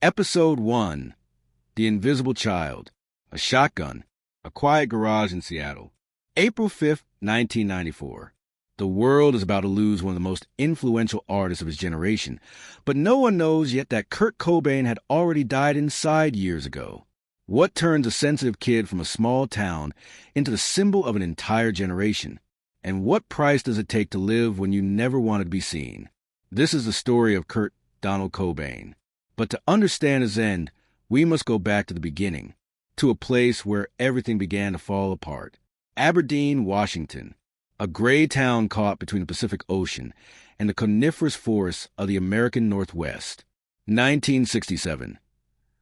Episode 1, The Invisible Child, a Shotgun, a Quiet Garage in Seattle. April 5th, 1994. The world is about to lose one of the most influential artists of his generation, but no one knows yet that Kurt Cobain had already died inside years ago. What turns a sensitive kid from a small town into the symbol of an entire generation? And what price does it take to live when you never wanted to be seen? This is the story of Kurt Donald Cobain. But to understand his end, we must go back to the beginning, to a place where everything began to fall apart. Aberdeen, Washington, a gray town caught between the Pacific Ocean and the coniferous forests of the American Northwest. 1967.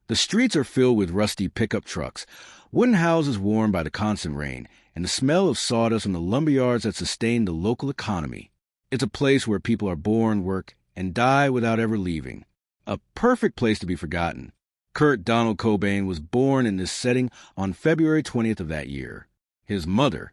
The streets are filled with rusty pickup trucks, wooden houses warmed by the constant rain, and the smell of sawdust from the lumberyards that sustain the local economy. It's a place where people are born, work, and die without ever leaving. A perfect place to be forgotten. Kurt Donald Cobain was born in this setting on February 20th of that year. His mother,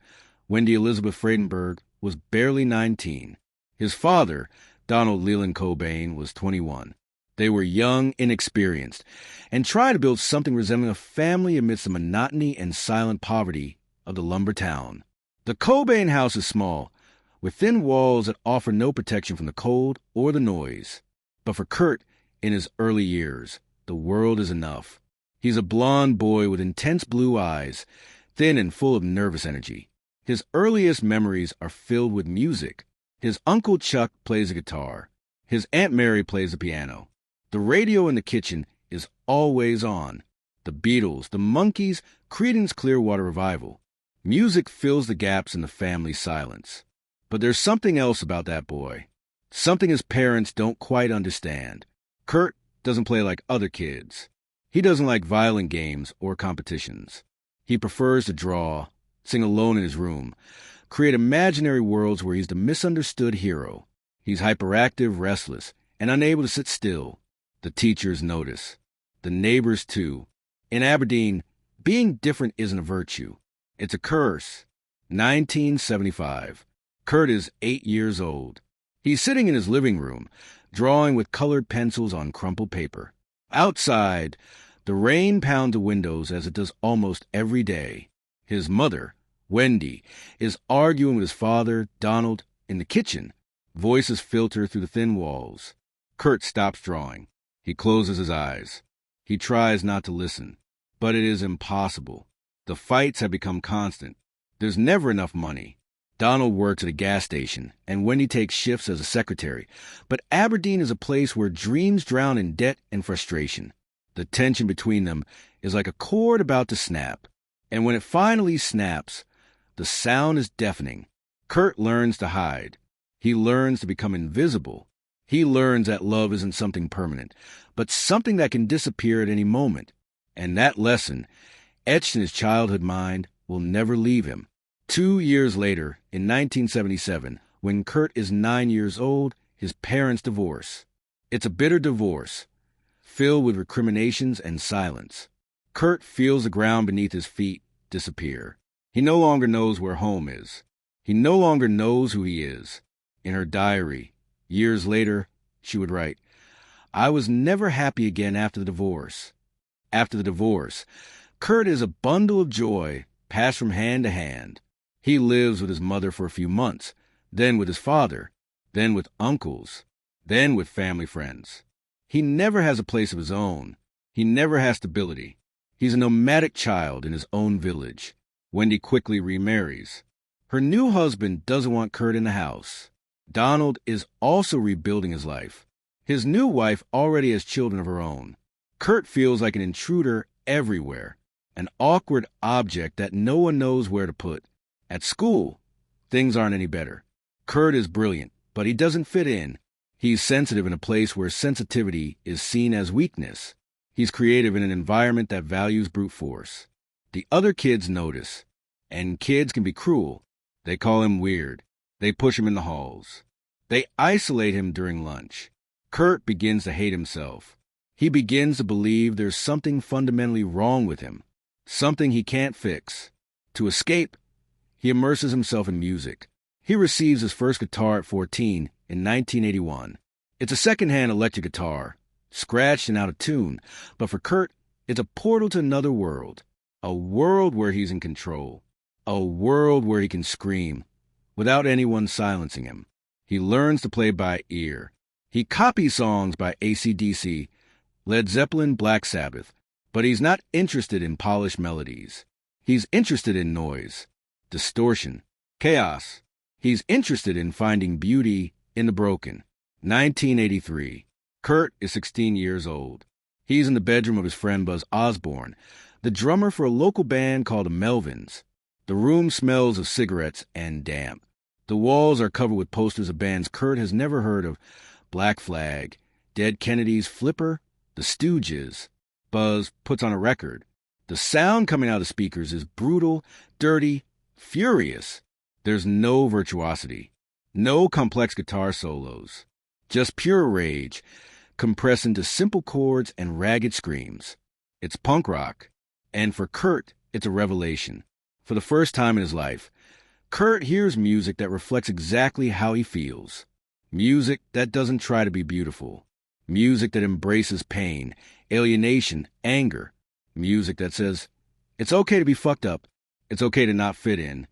Wendy Elizabeth Friedenberg, was barely 19. His father, Donald Leland Cobain, was 21. They were young, inexperienced, and tried to build something resembling a family amidst the monotony and silent poverty of the lumber town. The Cobain house is small, with thin walls that offer no protection from the cold or the noise. But for Kurt, in his early years, the world is enough. He's a blond boy with intense blue eyes, thin and full of nervous energy. His earliest memories are filled with music. His Uncle Chuck plays the guitar. His Aunt Mary plays the piano. The radio in the kitchen is always on. The Beatles, the Monkees, Creedence Clearwater Revival. Music fills the gaps in the family silence. But there's something else about that boy. Something his parents don't quite understand. Kurt doesn't play like other kids. He doesn't like violent games or competitions. He prefers to draw, sing alone in his room, create imaginary worlds where he's the misunderstood hero. He's hyperactive, restless, and unable to sit still. The teachers notice. The neighbors, too. In Aberdeen, being different isn't a virtue. It's a curse. 1975. Kurt is 8 years old. He's sitting in his living room, drawing with colored pencils on crumpled paper. Outside, the rain pounds the windows as it does almost every day. His mother, Wendy, is arguing with his father, Donald, in the kitchen. Voices filter through the thin walls. Kurt stops drawing. He closes his eyes. He tries not to listen, but it is impossible. The fights have become constant. There's never enough money. Donald works at a gas station, and Wendy takes shifts as a secretary. But Aberdeen is a place where dreams drown in debt and frustration. The tension between them is like a cord about to snap. And when it finally snaps, the sound is deafening. Kurt learns to hide. He learns to become invisible. He learns that love isn't something permanent, but something that can disappear at any moment. And that lesson, etched in his childhood mind, will never leave him. 2 years later, in 1977, when Kurt is 9 years old, his parents divorce. It's a bitter divorce, filled with recriminations and silence. Kurt feels the ground beneath his feet disappear. He no longer knows where home is. He no longer knows who he is. In her diary, years later, she would write, "I was never happy again after the divorce." After the divorce, Kurt is a bundle of joy passed from hand to hand. He lives with his mother for a few months, then with his father, then with uncles, then with family friends. He never has a place of his own. He never has stability. He's a nomadic child in his own village. Wendy quickly remarries. Her new husband doesn't want Kurt in the house. Donald is also rebuilding his life. His new wife already has children of her own. Kurt feels like an intruder everywhere, an awkward object that no one knows where to put. At school, things aren't any better. Kurt is brilliant, but he doesn't fit in. He's sensitive in a place where sensitivity is seen as weakness. He's creative in an environment that values brute force. The other kids notice, and kids can be cruel. They call him weird. They push him in the halls. They isolate him during lunch. Kurt begins to hate himself. He begins to believe there's something fundamentally wrong with him, something he can't fix. To escape, he immerses himself in music. He receives his first guitar at 14 in 1981. It's a second-hand electric guitar, scratched and out of tune, but for Kurt, it's a portal to another world. A world where he's in control. A world where he can scream without anyone silencing him. He learns to play by ear. He copies songs by AC/DC, Led Zeppelin, Black Sabbath, but he's not interested in polished melodies. He's interested in noise, distortion, chaos. He's interested in finding beauty in the broken. 1983. Kurt is 16 years old. He's in the bedroom of his friend Buzz Osborne, the drummer for a local band called the Melvins. The room smells of cigarettes and damp. The walls are covered with posters of bands Kurt has never heard of: Black Flag, Dead Kennedys, Flipper, The Stooges. Buzz puts on a record. The sound coming out of the speakers is brutal, dirty, furious. There's no virtuosity, no complex guitar solos, just pure rage, compressed into simple chords and ragged screams. It's punk rock, and for Kurt, it's a revelation. For the first time in his life, Kurt hears music that reflects exactly how he feels. Music that doesn't try to be beautiful. Music that embraces pain, alienation, anger. Music that says, it's okay to be fucked up. It's okay to not fit in.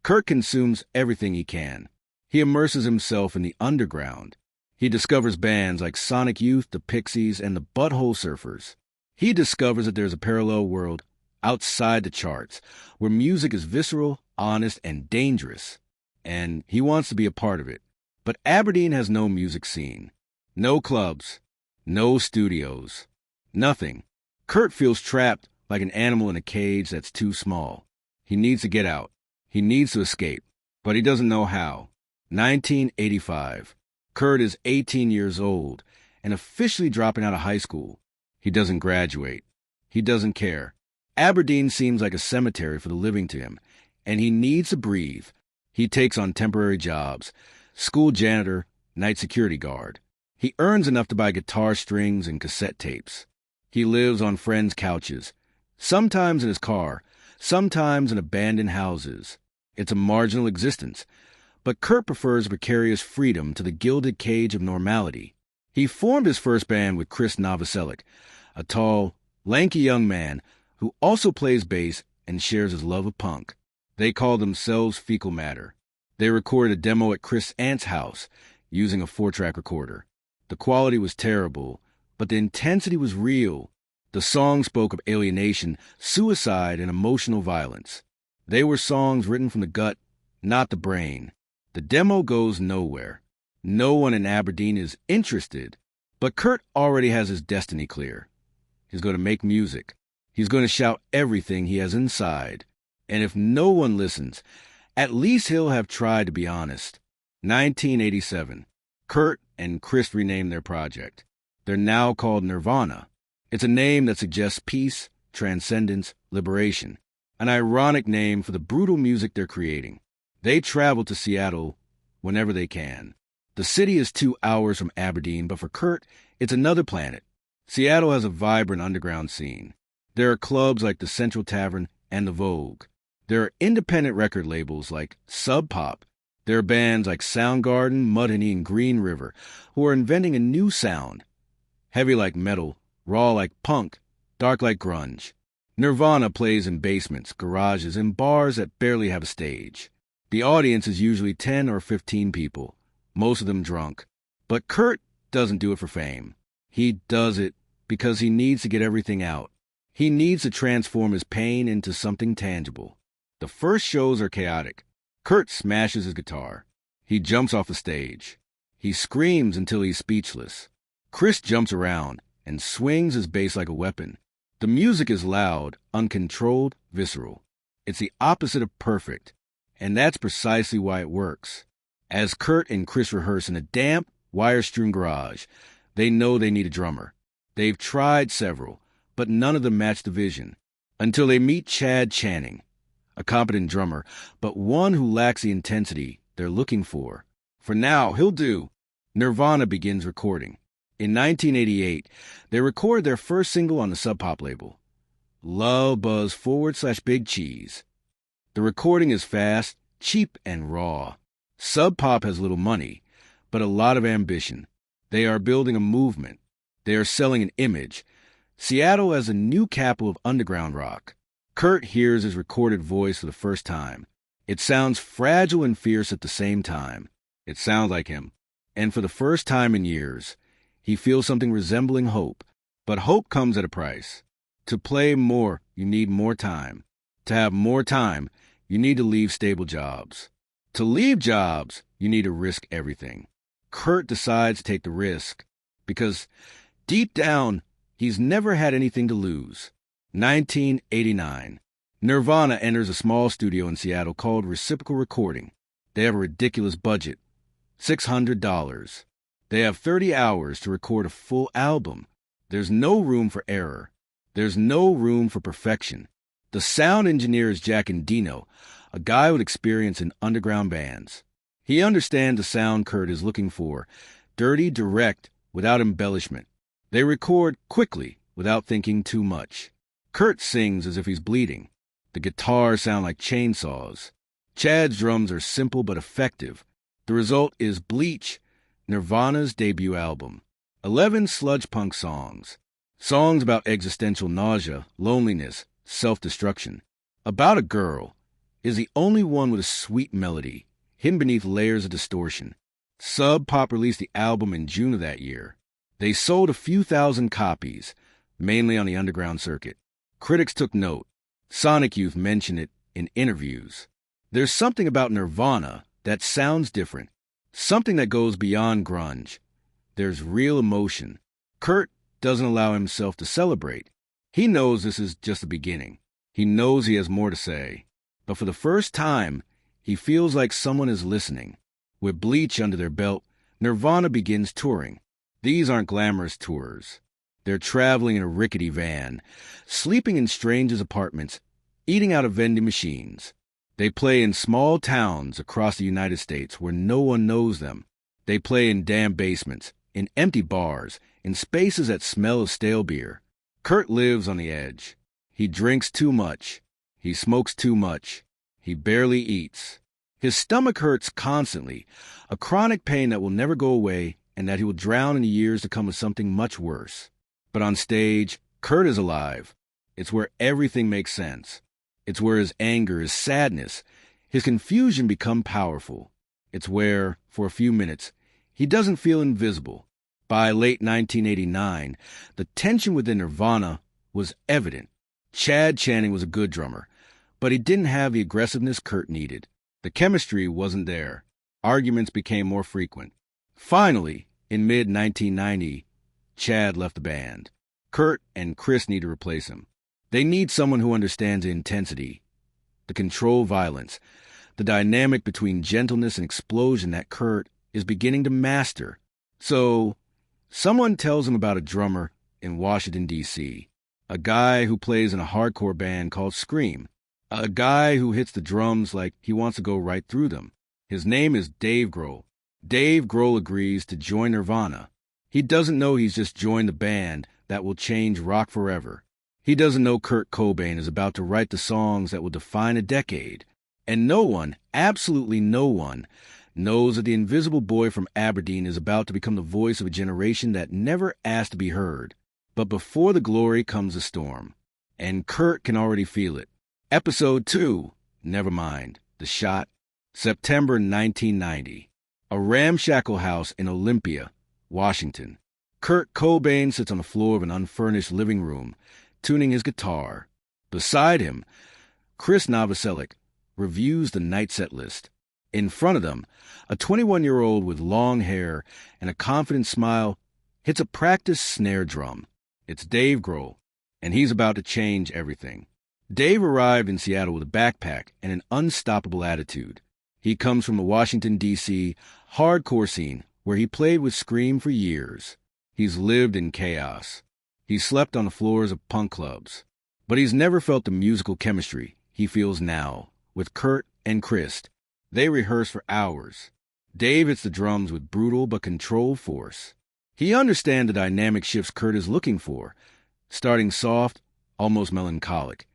Kurt consumes everything he can. He immerses himself in the underground. He discovers bands like Sonic Youth, the Pixies, and the Butthole Surfers. He discovers that there's a parallel world outside the charts, where music is visceral, honest, and dangerous. And he wants to be a part of it. But Aberdeen has no music scene. No clubs. No studios. Nothing. Kurt feels trapped like an animal in a cage that's too small. He needs to get out. He needs to escape. But he doesn't know how. 1985. Kurt is 18 years old and officially dropping out of high school. He doesn't graduate. He doesn't care. Aberdeen seems like a cemetery for the living to him, and he needs to breathe. He takes on temporary jobs: school janitor, night security guard. He earns enough to buy guitar strings and cassette tapes. He lives on friends' couches, sometimes in his car, sometimes in abandoned houses. It's a marginal existence, but Kurt prefers precarious freedom to the gilded cage of normality. He formed his first band with Chris Novoselic, a tall, lanky young man who also plays bass and shares his love of punk. They call themselves Fecal Matter. They recorded a demo at Chris' aunt's house using a 4-track recorder. The quality was terrible, but the intensity was real. The songs spoke of alienation, suicide, and emotional violence. They were songs written from the gut, not the brain. The demo goes nowhere. No one in Aberdeen is interested, but Kurt already has his destiny clear. He's going to make music. He's going to shout everything he has inside. And if no one listens, at least he'll have tried to be honest. 1987. Kurt and Chris renamed their project. They're now called Nirvana. It's a name that suggests peace, transcendence, liberation. An ironic name for the brutal music they're creating. They travel to Seattle whenever they can. The city is 2 hours from Aberdeen, but for Kurt, it's another planet. Seattle has a vibrant underground scene. There are clubs like the Central Tavern and the Vogue. There are independent record labels like Sub Pop. There are bands like Soundgarden, Mudhoney, and Green River who are inventing a new sound. Heavy like metal, raw like punk, dark like grunge. Nirvana plays in basements, garages, and bars that barely have a stage. The audience is usually 10 or 15 people, most of them drunk. But Kurt doesn't do it for fame. He does it because he needs to get everything out. He needs to transform his pain into something tangible. The first shows are chaotic. Kurt smashes his guitar. He jumps off the stage. He screams until he's speechless. Chris jumps around and swings his bass like a weapon. The music is loud, uncontrolled, visceral. It's the opposite of perfect, and that's precisely why it works. As Kurt and Chris rehearse in a damp, wire-strewn garage, they know they need a drummer. They've tried several, but none of them match the vision. Until they meet Chad Channing, a competent drummer, but one who lacks the intensity they're looking for. For now, he'll do. Nirvana begins recording. In 1988, they record their first single on the Sub Pop label, Love Buzz / Big Cheese. The recording is fast, cheap, and raw. Sub Pop has little money, but a lot of ambition. They are building a movement. They are selling an image. Seattle as a new capital of underground rock. Kurt hears his recorded voice for the first time. It sounds fragile and fierce at the same time. It sounds like him. And for the first time in years, he feels something resembling hope. But hope comes at a price. To play more, you need more time. To have more time, you need to leave stable jobs. To leave jobs, you need to risk everything. Kurt decides to take the risk because deep down, he's never had anything to lose. 1989. Nirvana enters a small studio in Seattle called Reciprocal Recording. They have a ridiculous budget, $600. They have 30 hours to record a full album. There's no room for error. There's no room for perfection. The sound engineer is Jack Endino, a guy with experience in underground bands. He understands the sound Kurt is looking for, dirty, direct, without embellishment. They record quickly, without thinking too much. Kurt sings as if he's bleeding. The guitars sound like chainsaws. Chad's drums are simple but effective. The result is Bleach, Nirvana's debut album. 11 sludge punk songs. Songs about existential nausea, loneliness, self-destruction. About a Girl is the only one with a sweet melody, hidden beneath layers of distortion. Sub Pop released the album in June of that year. They sold a few thousand copies, mainly on the underground circuit. Critics took note. Sonic Youth mentioned it in interviews. There's something about Nirvana that sounds different, something that goes beyond grunge. There's real emotion. Kurt doesn't allow himself to celebrate. He knows this is just the beginning. He knows he has more to say. But for the first time, he feels like someone is listening. With Bleach under their belt, Nirvana begins touring. These aren't glamorous tours. They're traveling in a rickety van, sleeping in strangers' apartments, eating out of vending machines. They play in small towns across the United States where no one knows them. They play in damp basements, in empty bars, in spaces that smell of stale beer. Kurt lives on the edge. He drinks too much. He smokes too much. He barely eats. His stomach hurts constantly, a chronic pain that will never go away and that he will drown in the years to come with something much worse. But on stage, Kurt is alive. It's where everything makes sense. It's where his anger, his sadness, his confusion become powerful. It's where, for a few minutes, he doesn't feel invisible. By late 1989, the tension within Nirvana was evident. Chad Channing was a good drummer, but he didn't have the aggressiveness Kurt needed. The chemistry wasn't there. Arguments became more frequent. Finally, in mid-1990, Chad left the band. Kurt and Chris need to replace him. They need someone who understands the intensity, the controlled violence, the dynamic between gentleness and explosion that Kurt is beginning to master. So, someone tells him about a drummer in Washington, D.C., a guy who plays in a hardcore band called Scream, a guy who hits the drums like he wants to go right through them. His name is Dave Grohl. Dave Grohl agrees to join Nirvana. He doesn't know he's just joined the band that will change rock forever. He doesn't know Kurt Cobain is about to write the songs that will define a decade. And no one, absolutely no one, knows that the invisible boy from Aberdeen is about to become the voice of a generation that never asked to be heard. But before the glory comes the storm. And Kurt can already feel it. Episode 2, Nevermind, The Shot, September 1990. A ramshackle house in Olympia, Washington. Kurt Cobain sits on the floor of an unfurnished living room, tuning his guitar. Beside him, Chris Novoselic reviews the night set list. In front of them, a 21-year-old with long hair and a confident smile hits a practiced snare drum. It's Dave Grohl, and he's about to change everything. Dave arrived in Seattle with a backpack and an unstoppable attitude. He comes from the Washington, D.C. hardcore scene where he played with Scream for years. He's lived in chaos. He's slept on the floors of punk clubs. But he's never felt the musical chemistry he feels now with Kurt and Chris. They rehearse for hours. Dave hits the drums with brutal but controlled force. He understands the dynamic shifts Kurt is looking for, starting soft, almost melancholic,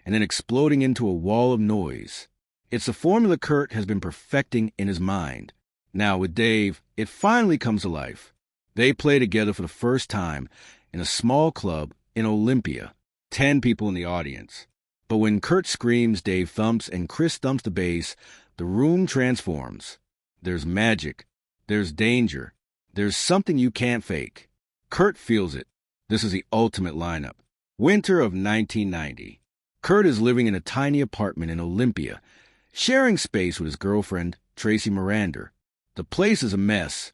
and then exploding into a wall of noise. It's the formula Kurt has been perfecting in his mind. Now with Dave, it finally comes to life. They play together for the first time in a small club in Olympia, 10 people in the audience. But when Kurt screams, Dave thumps, and Chris thumps the bass, the room transforms. There's magic. There's danger. There's something you can't fake. Kurt feels it. This is the ultimate lineup. Winter of 1990. Kurt is living in a tiny apartment in Olympia, sharing space with his girlfriend, Tracy Miranda. The place is a mess.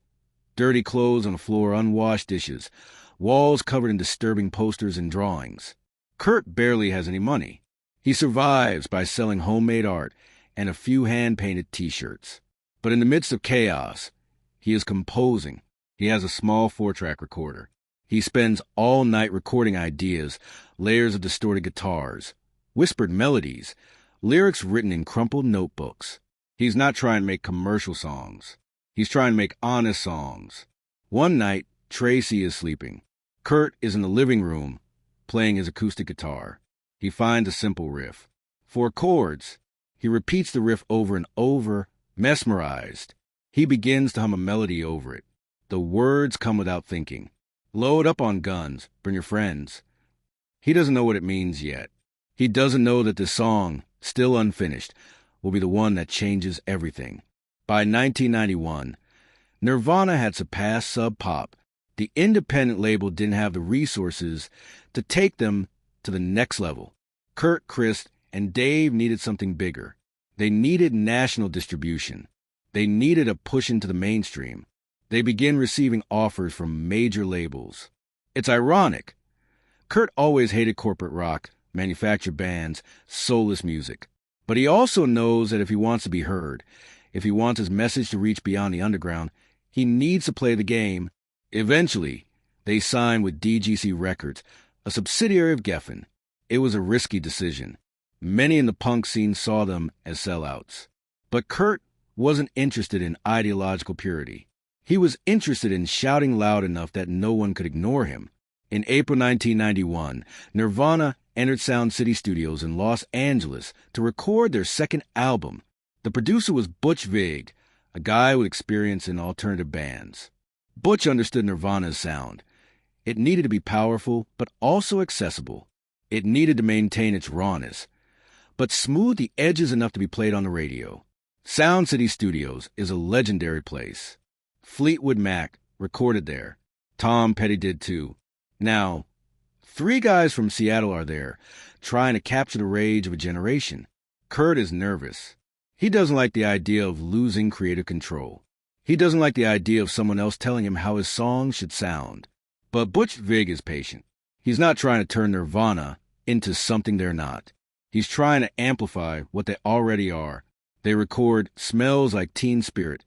Dirty clothes on the floor, unwashed dishes, walls covered in disturbing posters and drawings. Kurt barely has any money. He survives by selling homemade art and a few hand-painted T-shirts. But in the midst of chaos, he is composing. He has a small 4-track recorder. He spends all night recording ideas, layers of distorted guitars, whispered melodies, lyrics written in crumpled notebooks. He's not trying to make commercial songs. He's trying to make honest songs. One night, Tracy is sleeping. Kurt is in the living room, playing his acoustic guitar. He finds a simple riff. 4 chords. He repeats the riff over and over, mesmerized. He begins to hum a melody over it. The words come without thinking. Load up on guns, bring your friends. He doesn't know what it means yet. He doesn't know that this song, still unfinished, will be the one that changes everything. By 1991, Nirvana had surpassed Sub Pop. The independent label didn't have the resources to take them to the next level. Kurt, Chris, and Dave needed something bigger. They needed national distribution. They needed a push into the mainstream. They began receiving offers from major labels. It's ironic. Kurt always hated corporate rock, manufactured bands, soulless music. But he also knows that if he wants to be heard, if he wants his message to reach beyond the underground, he needs to play the game. Eventually, they signed with DGC Records, a subsidiary of Geffen. It was a risky decision. Many in the punk scene saw them as sellouts. But Kurt wasn't interested in ideological purity. He was interested in shouting loud enough that no one could ignore him. In April 1991, Nirvana entered Sound City Studios in Los Angeles to record their second album. The producer was Butch Vig, a guy with experience in alternative bands. Butch understood Nirvana's sound. It needed to be powerful, but also accessible. It needed to maintain its rawness, but smooth the edges enough to be played on the radio. Sound City Studios is a legendary place. Fleetwood Mac recorded there. Tom Petty did too. Now, 3 guys from Seattle are there, trying to capture the rage of a generation. Kurt is nervous. He doesn't like the idea of losing creative control. He doesn't like the idea of someone else telling him how his songs should sound. But Butch Vig is patient. He's not trying to turn Nirvana into something they're not. He's trying to amplify what they already are. They record Smells Like Teen Spirit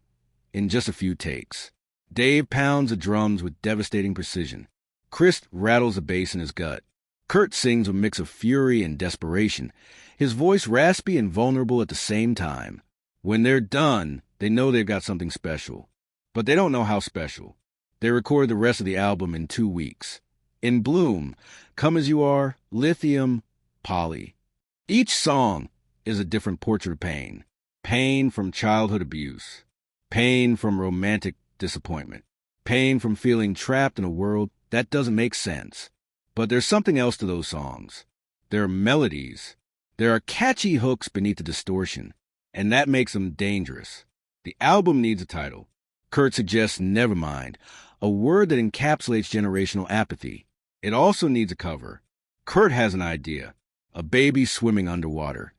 in just a few takes. Dave pounds the drums with devastating precision. Chris rattles the bass in his gut. Kurt sings a mix of fury and desperation, his voice raspy and vulnerable at the same time. When they're done, they know they've got something special. But they don't know how special. They record the rest of the album in 2 weeks. In Bloom, Come As You Are, Lithium, Polly. Each song is a different portrait of pain. Pain from childhood abuse. Pain from romantic disappointment. Pain from feeling trapped in a world that doesn't make sense. But there's something else to those songs. There are melodies. There are catchy hooks beneath the distortion, and that makes them dangerous. The album needs a title. Kurt suggests Nevermind, a word that encapsulates generational apathy. It also needs a cover. Kurt has an idea. A baby swimming underwater,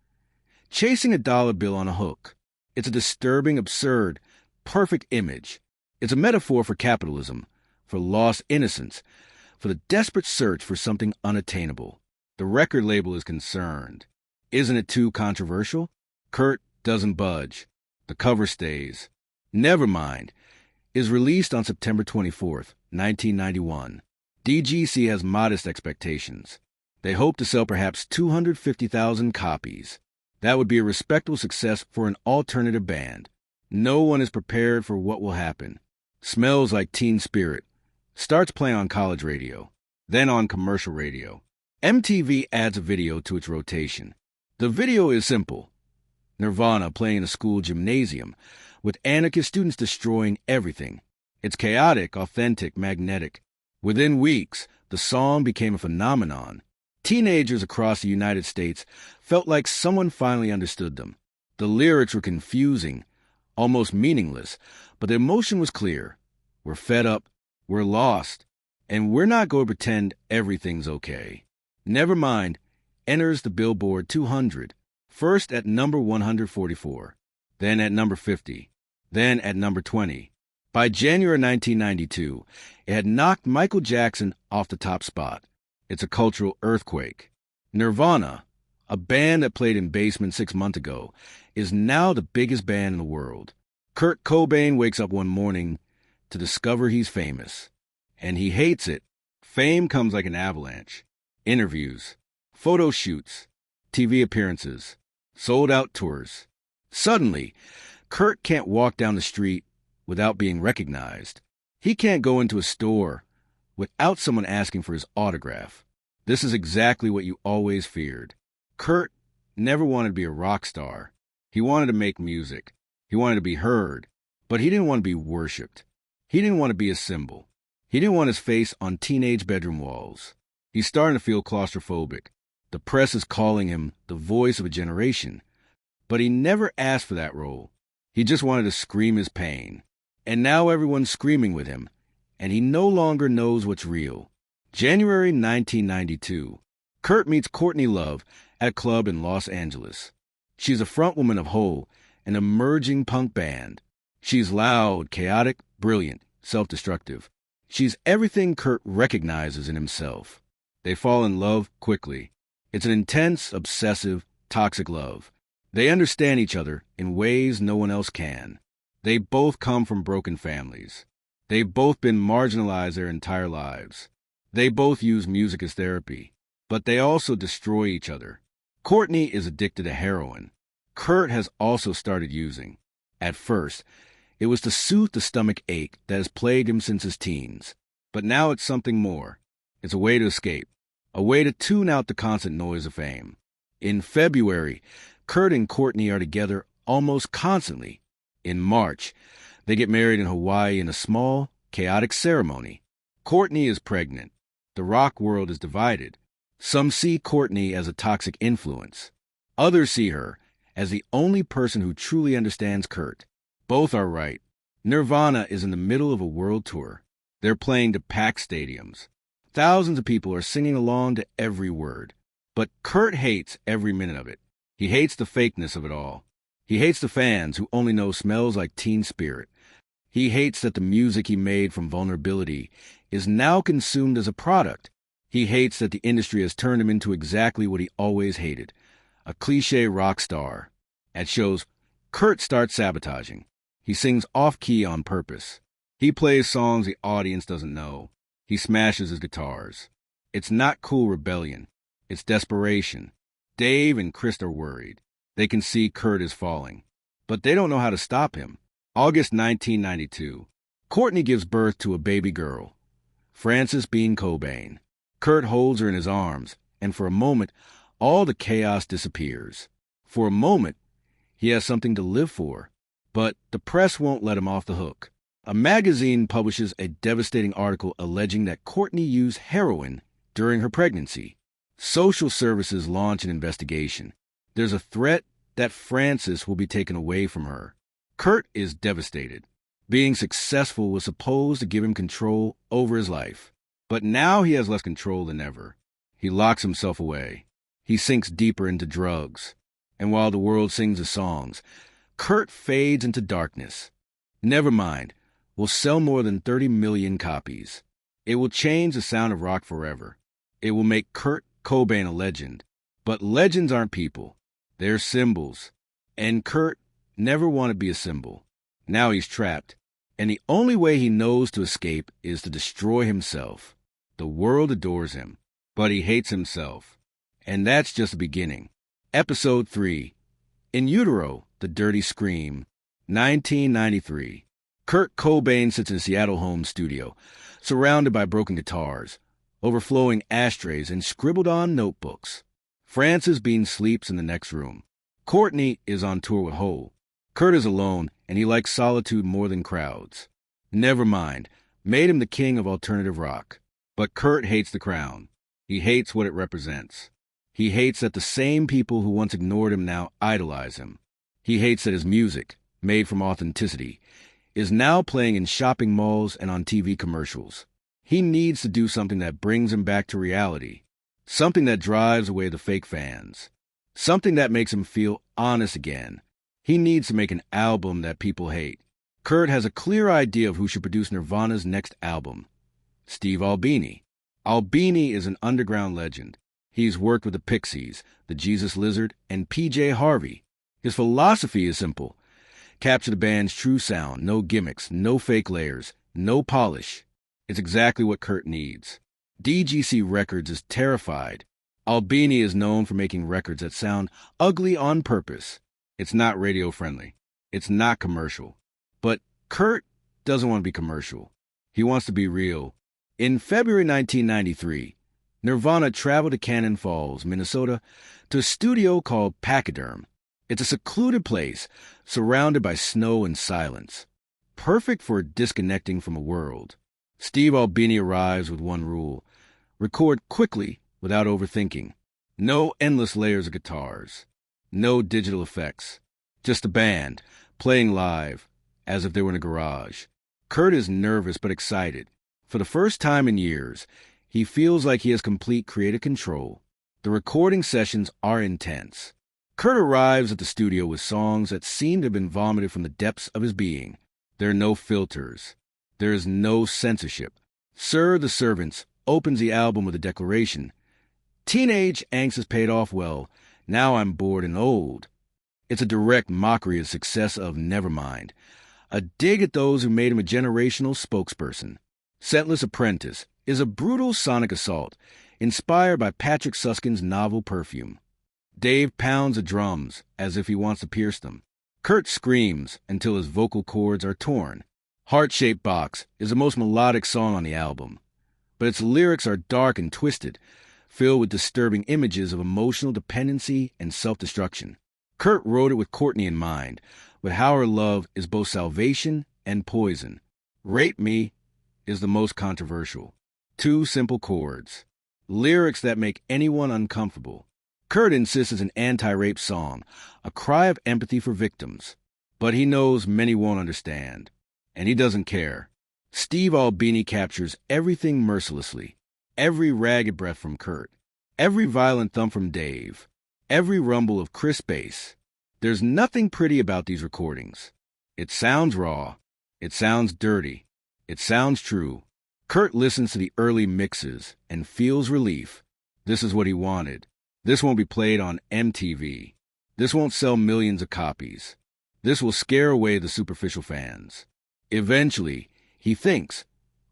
chasing a dollar bill on a hook. It's a disturbing, absurd, perfect image. It's a metaphor for capitalism, for lost innocence, for the desperate search for something unattainable. The record label is concerned. Isn't it too controversial? Kurt doesn't budge. The cover stays. Nevermind is released on September 24th, 1991. DGC has modest expectations. They hope to sell perhaps 250,000 copies. That would be a respectable success for an alternative band. No one is prepared for what will happen. Smells Like Teen Spirit starts playing on college radio, then on commercial radio. MTV adds a video to its rotation. The video is simple. Nirvana playing in a school gymnasium, with anarchist students destroying everything. It's chaotic, authentic, magnetic. Within weeks, the song became a phenomenon. Teenagers across the United States felt like someone finally understood them. The lyrics were confusing, almost meaningless, but the emotion was clear. We're fed up, we're lost, and we're not going to pretend everything's okay. Nevermind enters the Billboard 200, first at number 144, then at number 50, then at number 20. By January 1992, it had knocked Michael Jackson off the top spot. It's a cultural earthquake. Nirvana, a band that played in basements 6 months ago, is now the biggest band in the world. Kurt Cobain wakes up one morning to discover he's famous. And he hates it. Fame comes like an avalanche. Interviews, photo shoots, TV appearances, sold-out tours. Suddenly, Kurt can't walk down the street without being recognized. He can't go into a store without someone asking for his autograph. This is exactly what you always feared. Kurt never wanted to be a rock star. He wanted to make music. He wanted to be heard. But he didn't want to be worshipped. He didn't want to be a symbol. He didn't want his face on teenage bedroom walls. He's starting to feel claustrophobic. The press is calling him the voice of a generation. But he never asked for that role. He just wanted to scream his pain. And now everyone's screaming with him, and he no longer knows what's real. January 1992. Kurt meets Courtney Love at a club in Los Angeles. She's a frontwoman of Hole, an emerging punk band. She's loud, chaotic, brilliant, self-destructive. She's everything Kurt recognizes in himself. They fall in love quickly. It's an intense, obsessive, toxic love. They understand each other in ways no one else can. They both come from broken families. They've both been marginalized their entire lives. They both use music as therapy, but they also destroy each other. Courtney is addicted to heroin. Kurt has also started using. At first, it was to soothe the stomach ache that has plagued him since his teens. But now it's something more. It's a way to escape, a way to tune out the constant noise of fame. In February, Kurt and Courtney are together almost constantly. In March, they get married in Hawaii in a small, chaotic ceremony. Courtney is pregnant. The rock world is divided. Some see Courtney as a toxic influence. Others see her as the only person who truly understands Kurt. Both are right. Nirvana is in the middle of a world tour. They're playing to packed stadiums. Thousands of people are singing along to every word. But Kurt hates every minute of it. He hates the fakeness of it all. He hates the fans who only know Smells Like Teen Spirit. He hates that the music he made from vulnerability is now consumed as a product. He hates that the industry has turned him into exactly what he always hated, a cliché rock star. At shows, Kurt starts sabotaging. He sings off-key on purpose. He plays songs the audience doesn't know. He smashes his guitars. It's not cool rebellion. It's desperation. Dave and Chris are worried. They can see Kurt is falling, but they don't know how to stop him. August 1992. Courtney gives birth to a baby girl, Frances Bean Cobain. Kurt holds her in his arms, and for a moment, all the chaos disappears. For a moment, he has something to live for, but the press won't let him off the hook. A magazine publishes a devastating article alleging that Courtney used heroin during her pregnancy. Social services launch an investigation. There's a threat that Frances will be taken away from her. Kurt is devastated. Being successful was supposed to give him control over his life. But now he has less control than ever. He locks himself away. He sinks deeper into drugs. And while the world sings his songs, Kurt fades into darkness. Nevermind will sell more than 30 million copies. It will change the sound of rock forever. It will make Kurt Cobain a legend. But legends aren't people. They're symbols. And Kurt never wanted to be a symbol. Now he's trapped. And the only way he knows to escape is to destroy himself. The world adores him, but he hates himself. And that's just the beginning. Episode 3. In Utero, The Dirty Scream. 1993. Kurt Cobain sits in a Seattle home studio, surrounded by broken guitars, overflowing ashtrays, and scribbled-on notebooks. Frances Bean sleeps in the next room. Courtney is on tour with Hole. Kurt is alone, and he likes solitude more than crowds. Nevermind made him the king of alternative rock. But Kurt hates the crown. He hates what it represents. He hates that the same people who once ignored him now idolize him. He hates that his music, made from authenticity, is now playing in shopping malls and on TV commercials. He needs to do something that brings him back to reality, something that drives away the fake fans, something that makes him feel honest again. He needs to make an album that people hate. Kurt has a clear idea of who should produce Nirvana's next album: Steve Albini. Albini is an underground legend. He's worked with the Pixies, the Jesus Lizard, and PJ Harvey. His philosophy is simple: capture the band's true sound, no gimmicks, no fake layers, no polish. It's exactly what Kurt needs. DGC Records is terrified. Albini is known for making records that sound ugly on purpose. It's not radio-friendly. It's not commercial. But Kurt doesn't want to be commercial. He wants to be real. In February 1993, Nirvana traveled to Cannon Falls, Minnesota, to a studio called Pachyderm. It's a secluded place, surrounded by snow and silence. Perfect for disconnecting from a world. Steve Albini arrives with one rule: record quickly without overthinking. No endless layers of guitars. No digital effects. Just a band, playing live, as if they were in a garage. Kurt is nervous but excited. For the first time in years, he feels like he has complete creative control. The recording sessions are intense. Kurt arrives at the studio with songs that seem to have been vomited from the depths of his being. There are no filters. There is no censorship. Sir the Servants opens the album with a declaration: "Teenage angst has paid off well. Now I'm bored and old." It's a direct mockery of the success of Nevermind, a dig at those who made him a generational spokesperson. Setless Apprentice is a brutal sonic assault, inspired by Patrick Susskind's novel Perfume. Dave pounds the drums as if he wants to pierce them. Kurt screams until his vocal cords are torn. Heart-Shaped Box is the most melodic song on the album, but its lyrics are dark and twisted, filled with disturbing images of emotional dependency and self-destruction. Kurt wrote it with Courtney in mind, with how her love is both salvation and poison. Rape Me is the most controversial. 2 simple chords. Lyrics that make anyone uncomfortable. Kurt insists it's an anti-rape song, a cry of empathy for victims. But he knows many won't understand. And he doesn't care. Steve Albini captures everything mercilessly. Every ragged breath from Kurt. Every violent thump from Dave. Every rumble of Chris bass. There's nothing pretty about these recordings. It sounds raw. It sounds dirty. It sounds true. Kurt listens to the early mixes and feels relief. This is what he wanted. This won't be played on MTV. This won't sell millions of copies. This will scare away the superficial fans. Eventually, he thinks,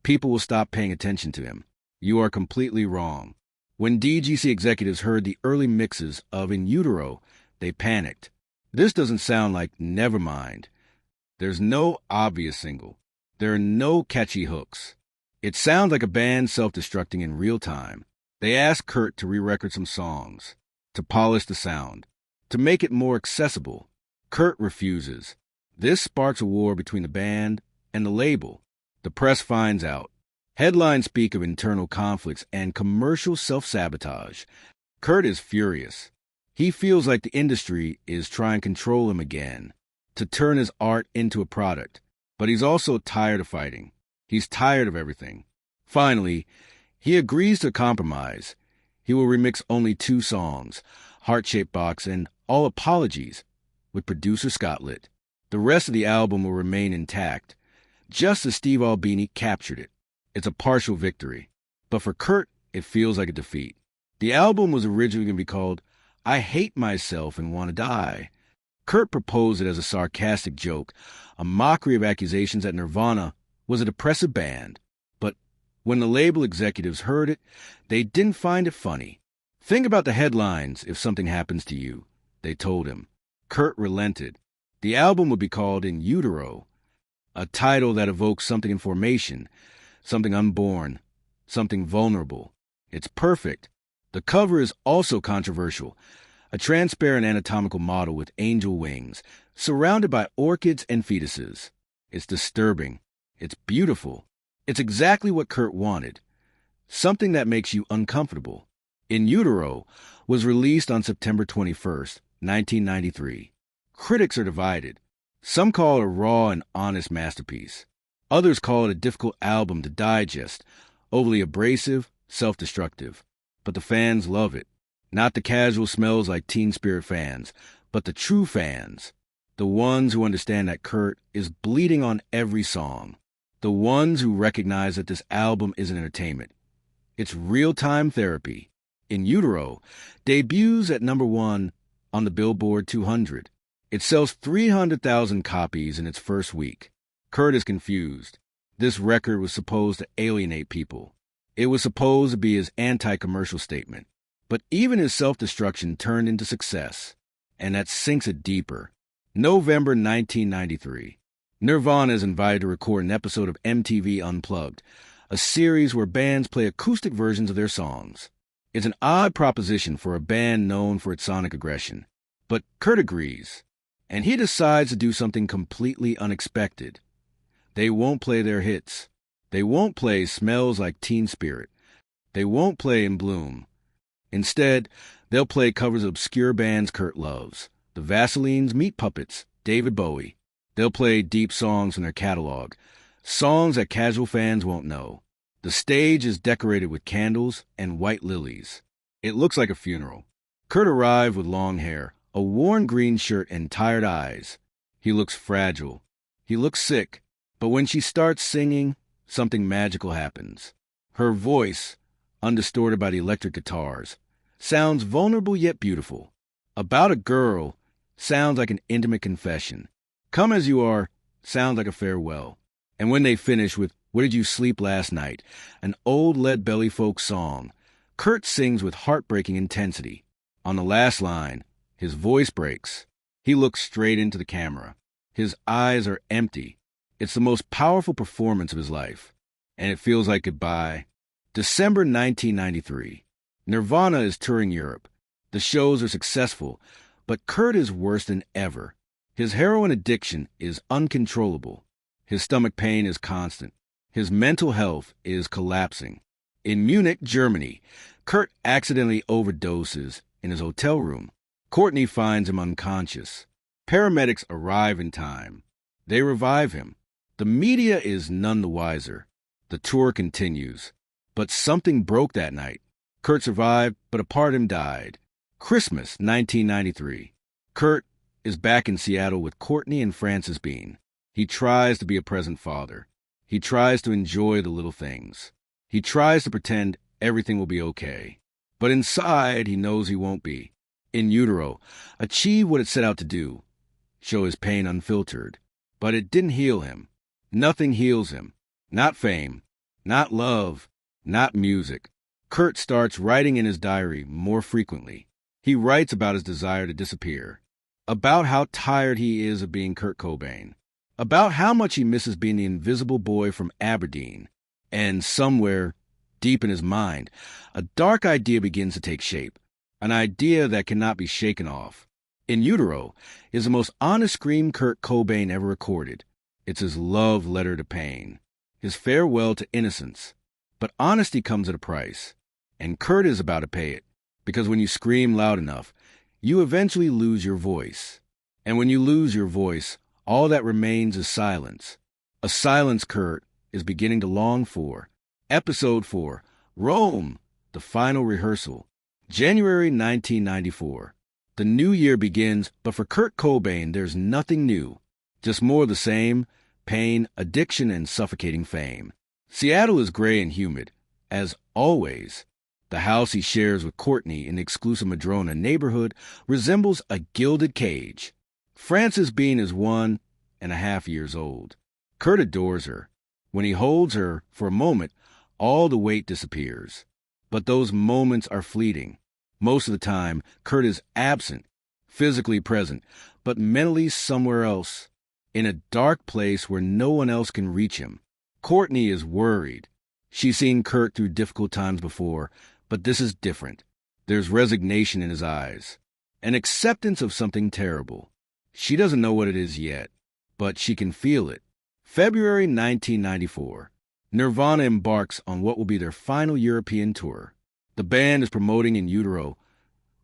people will stop paying attention to him. You are completely wrong. When DGC executives heard the early mixes of In Utero, they panicked. This doesn't sound like Nevermind. There's no obvious single. There are no catchy hooks. It sounds like a band self-destructing in real time. They asked Kurt to re-record some songs, to polish the sound, to make it more accessible. Kurt refuses. This sparks a war between the band and the label. The press finds out. Headlines speak of internal conflicts and commercial self-sabotage. Kurt is furious. He feels like the industry is trying to control him again, to turn his art into a product. But he's also tired of fighting. He's tired of everything. Finally, he agrees to compromise. He will remix only 2 songs, Heart-Shaped Box and All Apologies, with producer Scott Litt. The rest of the album will remain intact, just as Steve Albini captured it. It's a partial victory. But for Kurt, it feels like a defeat. The album was originally going to be called I Hate Myself and Want to Die. Kurt proposed it as a sarcastic joke, a mockery of accusations that Nirvana was a depressive band. But when the label executives heard it, they didn't find it funny. Think about the headlines if something happens to you, they told him. Kurt relented. The album would be called In Utero, a title that evokes something in formation, something unborn, something vulnerable. It's perfect. The cover is also controversial. A transparent anatomical model with angel wings, surrounded by orchids and fetuses. It's disturbing. It's beautiful. It's exactly what Kurt wanted. Something that makes you uncomfortable. In Utero was released on September 21st, 1993. Critics are divided. Some call it a raw and honest masterpiece. Others call it a difficult album to digest, overly abrasive, self-destructive. But the fans love it. Not the casual Smells Like Teen Spirit fans, but the true fans. The ones who understand that Kurt is bleeding on every song. The ones who recognize that this album is an entertainment. It's real-time therapy. In Utero debuts at #1 on the Billboard 200. It sells 300,000 copies in its first week. Kurt is confused. This record was supposed to alienate people. It was supposed to be his anti-commercial statement. But even his self-destruction turned into success, and that sinks it deeper. November 1993. Nirvana is invited to record an episode of MTV Unplugged, a series where bands play acoustic versions of their songs. It's an odd proposition for a band known for its sonic aggression. But Kurt agrees, and he decides to do something completely unexpected. They won't play their hits. They won't play Smells Like Teen Spirit. They won't play In Bloom. Instead, they'll play covers of obscure bands Kurt loves. The Vaseline's Meat Puppets, David Bowie. They'll play deep songs from their catalog, songs that casual fans won't know. The stage is decorated with candles and white lilies. It looks like a funeral. Kurt arrived with long hair, a worn green shirt, and tired eyes. He looks fragile. He looks sick. But when she starts singing, something magical happens. Her voice, undistorted by the electric guitars, sounds vulnerable yet beautiful. About a Girl sounds like an intimate confession. Come As You Are sounds like a farewell. And when they finish with Where Did You Sleep Last Night, an old Lead Belly folk song, Kurt sings with heartbreaking intensity. On the last line, his voice breaks. He looks straight into the camera. His eyes are empty. It's the most powerful performance of his life. And it feels like goodbye. December 1993. Nirvana is touring Europe. The shows are successful, but Kurt is worse than ever. His heroin addiction is uncontrollable. His stomach pain is constant. His mental health is collapsing. In Munich, Germany, Kurt accidentally overdoses in his hotel room. Courtney finds him unconscious. Paramedics arrive in time. They revive him. The media is none the wiser. The tour continues. But something broke that night. Kurt survived, but a part of him died. Christmas 1993. Kurt is back in Seattle with Courtney and Francis Bean. He tries to be a present father. He tries to enjoy the little things. He tries to pretend everything will be okay. But inside, he knows he won't be. In Utero, achieve what it set out to do. Show his pain unfiltered. But it didn't heal him. Nothing heals him. Not fame. Not love. Not music. Kurt starts writing in his diary more frequently. He writes about his desire to disappear. About how tired he is of being Kurt Cobain. About how much he misses being the invisible boy from Aberdeen. And somewhere, deep in his mind, a dark idea begins to take shape. An idea that cannot be shaken off. In Utero is the most honest scream Kurt Cobain ever recorded. It's his love letter to pain. His farewell to innocence. But honesty comes at a price. And Kurt is about to pay it. Because when you scream loud enough, you eventually lose your voice. And when you lose your voice, all that remains is silence. A silence Kurt is beginning to long for. Episode 4, Rome, the final rehearsal. January 1994. The new year begins, but for Kurt Cobain, there's nothing new. Just more of the same, pain, addiction, and suffocating fame. Seattle is gray and humid, as always. The house he shares with Courtney in the exclusive Madrona neighborhood resembles a gilded cage. Frances Bean is 1.5 years old. Kurt adores her. When he holds her, for a moment, all the weight disappears. But those moments are fleeting. Most of the time, Kurt is absent, physically present, but mentally somewhere else, in a dark place where no one else can reach him. Courtney is worried. She's seen Kurt through difficult times before, but this is different. There's resignation in his eyes, an acceptance of something terrible. She doesn't know what it is yet, but she can feel it. February 1994. Nirvana embarks on what will be their final European tour. The band is promoting in utero,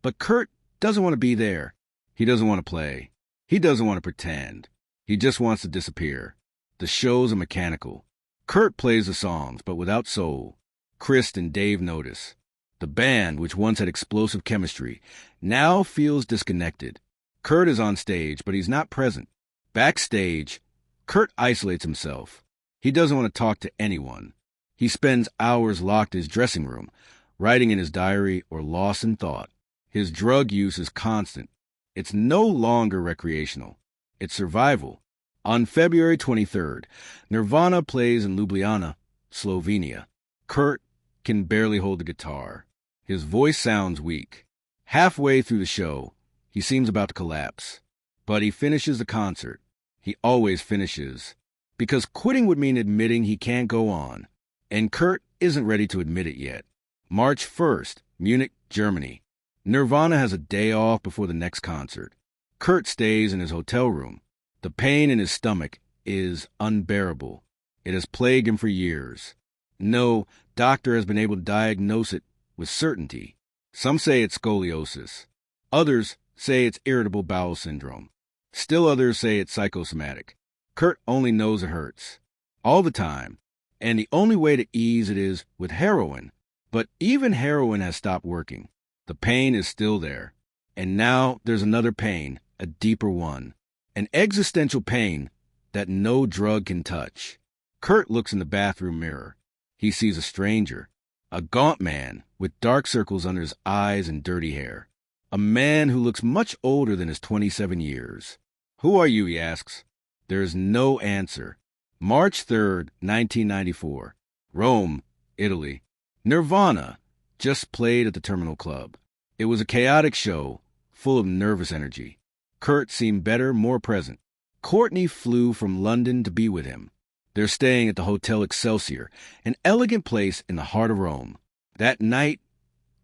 but Kurt doesn't want to be there. He doesn't want to play. He doesn't want to pretend. He just wants to disappear. The shows are mechanical. Kurt plays the songs, but without soul. Chris and Dave notice. The band, which once had explosive chemistry, now feels disconnected. Kurt is on stage, but he's not present. Backstage, Kurt isolates himself. He doesn't want to talk to anyone. He spends hours locked in his dressing room, writing in his diary or lost in thought. His drug use is constant. It's no longer recreational. It's survival. On February 23rd, Nirvana plays in Ljubljana, Slovenia. Kurt can barely hold the guitar. His voice sounds weak. Halfway through the show, he seems about to collapse. But he finishes the concert. He always finishes. Because quitting would mean admitting he can't go on. And Kurt isn't ready to admit it yet. March 1st, Munich, Germany. Nirvana has a day off before the next concert. Kurt stays in his hotel room. The pain in his stomach is unbearable. It has plagued him for years. No doctor has been able to diagnose it with certainty. Some say it's scoliosis. Others say it's irritable bowel syndrome. Still others say it's psychosomatic. Kurt only knows it hurts. All the time. And the only way to ease it is with heroin. But even heroin has stopped working. The pain is still there. And now there's another pain, a deeper one. An existential pain that no drug can touch. Kurt looks in the bathroom mirror. He sees a stranger. A gaunt man with dark circles under his eyes and dirty hair. A man who looks much older than his 27 years. Who are you, he asks. There is no answer. March 3rd, 1994. Rome, Italy. Nirvana just played at the Terminal Club. It was a chaotic show, full of nervous energy. Kurt seemed better, more present. Courtney flew from London to be with him. They're staying at the Hotel Excelsior, an elegant place in the heart of Rome. That night,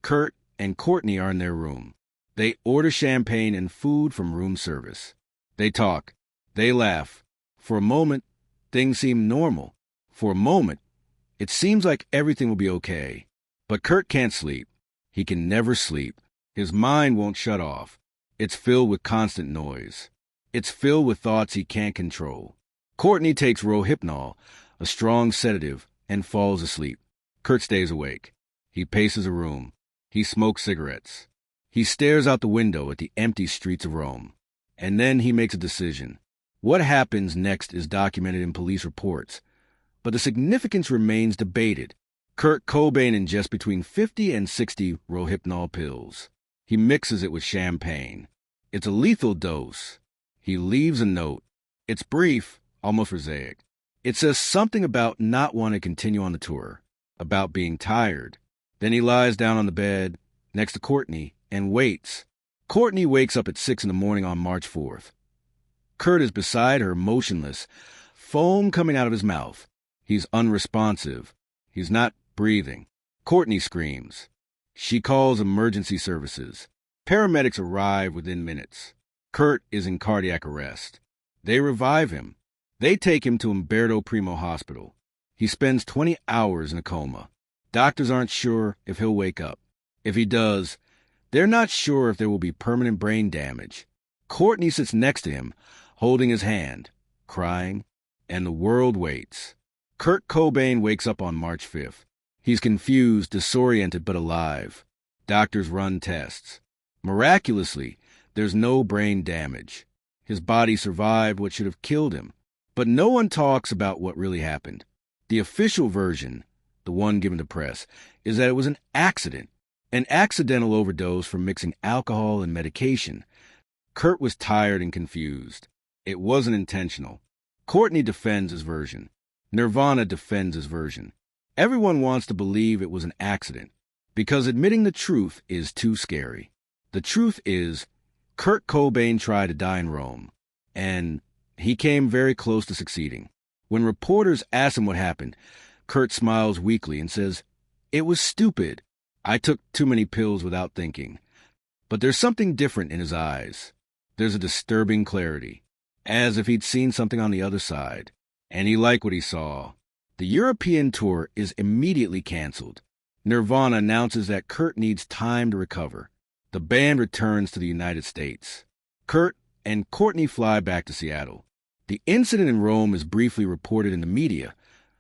Kurt and Courtney are in their room. They order champagne and food from room service. They talk. They laugh. For a moment, things seem normal. For a moment, it seems like everything will be okay. But Kurt can't sleep. He can never sleep. His mind won't shut off. It's filled with constant noise. It's filled with thoughts he can't control. Courtney takes Rohypnol, a strong sedative, and falls asleep. Kurt stays awake. He paces a room. He smokes cigarettes. He stares out the window at the empty streets of Rome. And then he makes a decision. What happens next is documented in police reports, but the significance remains debated. Kurt Cobain ingests between 50 and 60 Rohypnol pills. He mixes it with champagne. It's a lethal dose. He leaves a note. It's brief, almost prosaic. It says something about not wanting to continue on the tour, about being tired. Then he lies down on the bed next to Courtney and waits. Courtney wakes up at 6 a.m. on March 4th. Kurt is beside her, motionless, foam coming out of his mouth. He's unresponsive. He's not breathing. Courtney screams. She calls emergency services. Paramedics arrive within minutes. Kurt is in cardiac arrest. They revive him. They take him to Umberto Primo Hospital. He spends 20 hours in a coma. Doctors aren't sure if he'll wake up. If he does, they're not sure if there will be permanent brain damage. Courtney sits next to him, holding his hand, crying, and the world waits. Kurt Cobain wakes up on March 5th. He's confused, disoriented, but alive. Doctors run tests. Miraculously, there's no brain damage. His body survived what should have killed him. But no one talks about what really happened. The official version, the one given to press, is that it was an accident. An accidental overdose from mixing alcohol and medication. Kurt was tired and confused. It wasn't intentional. Courtney defends his version. Nirvana defends his version. Everyone wants to believe it was an accident, because admitting the truth is too scary. The truth is, Kurt Cobain tried to die in Rome, and he came very close to succeeding. When reporters ask him what happened, Kurt smiles weakly and says, "It was stupid. I took too many pills without thinking." But there's something different in his eyes. There's a disturbing clarity, as if he'd seen something on the other side. And he liked what he saw. The European tour is immediately canceled. Nirvana announces that Kurt needs time to recover. The band returns to the United States. Kurt and Courtney fly back to Seattle. The incident in Rome is briefly reported in the media,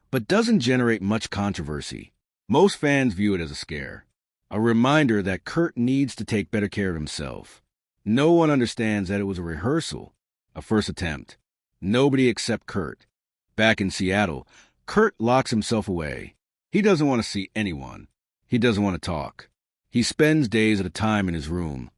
but doesn't generate much controversy. Most fans view it as a scare, a reminder that Kurt needs to take better care of himself. No one understands that it was a rehearsal, a first attempt. Nobody except Kurt. Back in Seattle, Kurt locks himself away. He doesn't want to see anyone. He doesn't want to talk. He spends days at a time in his room,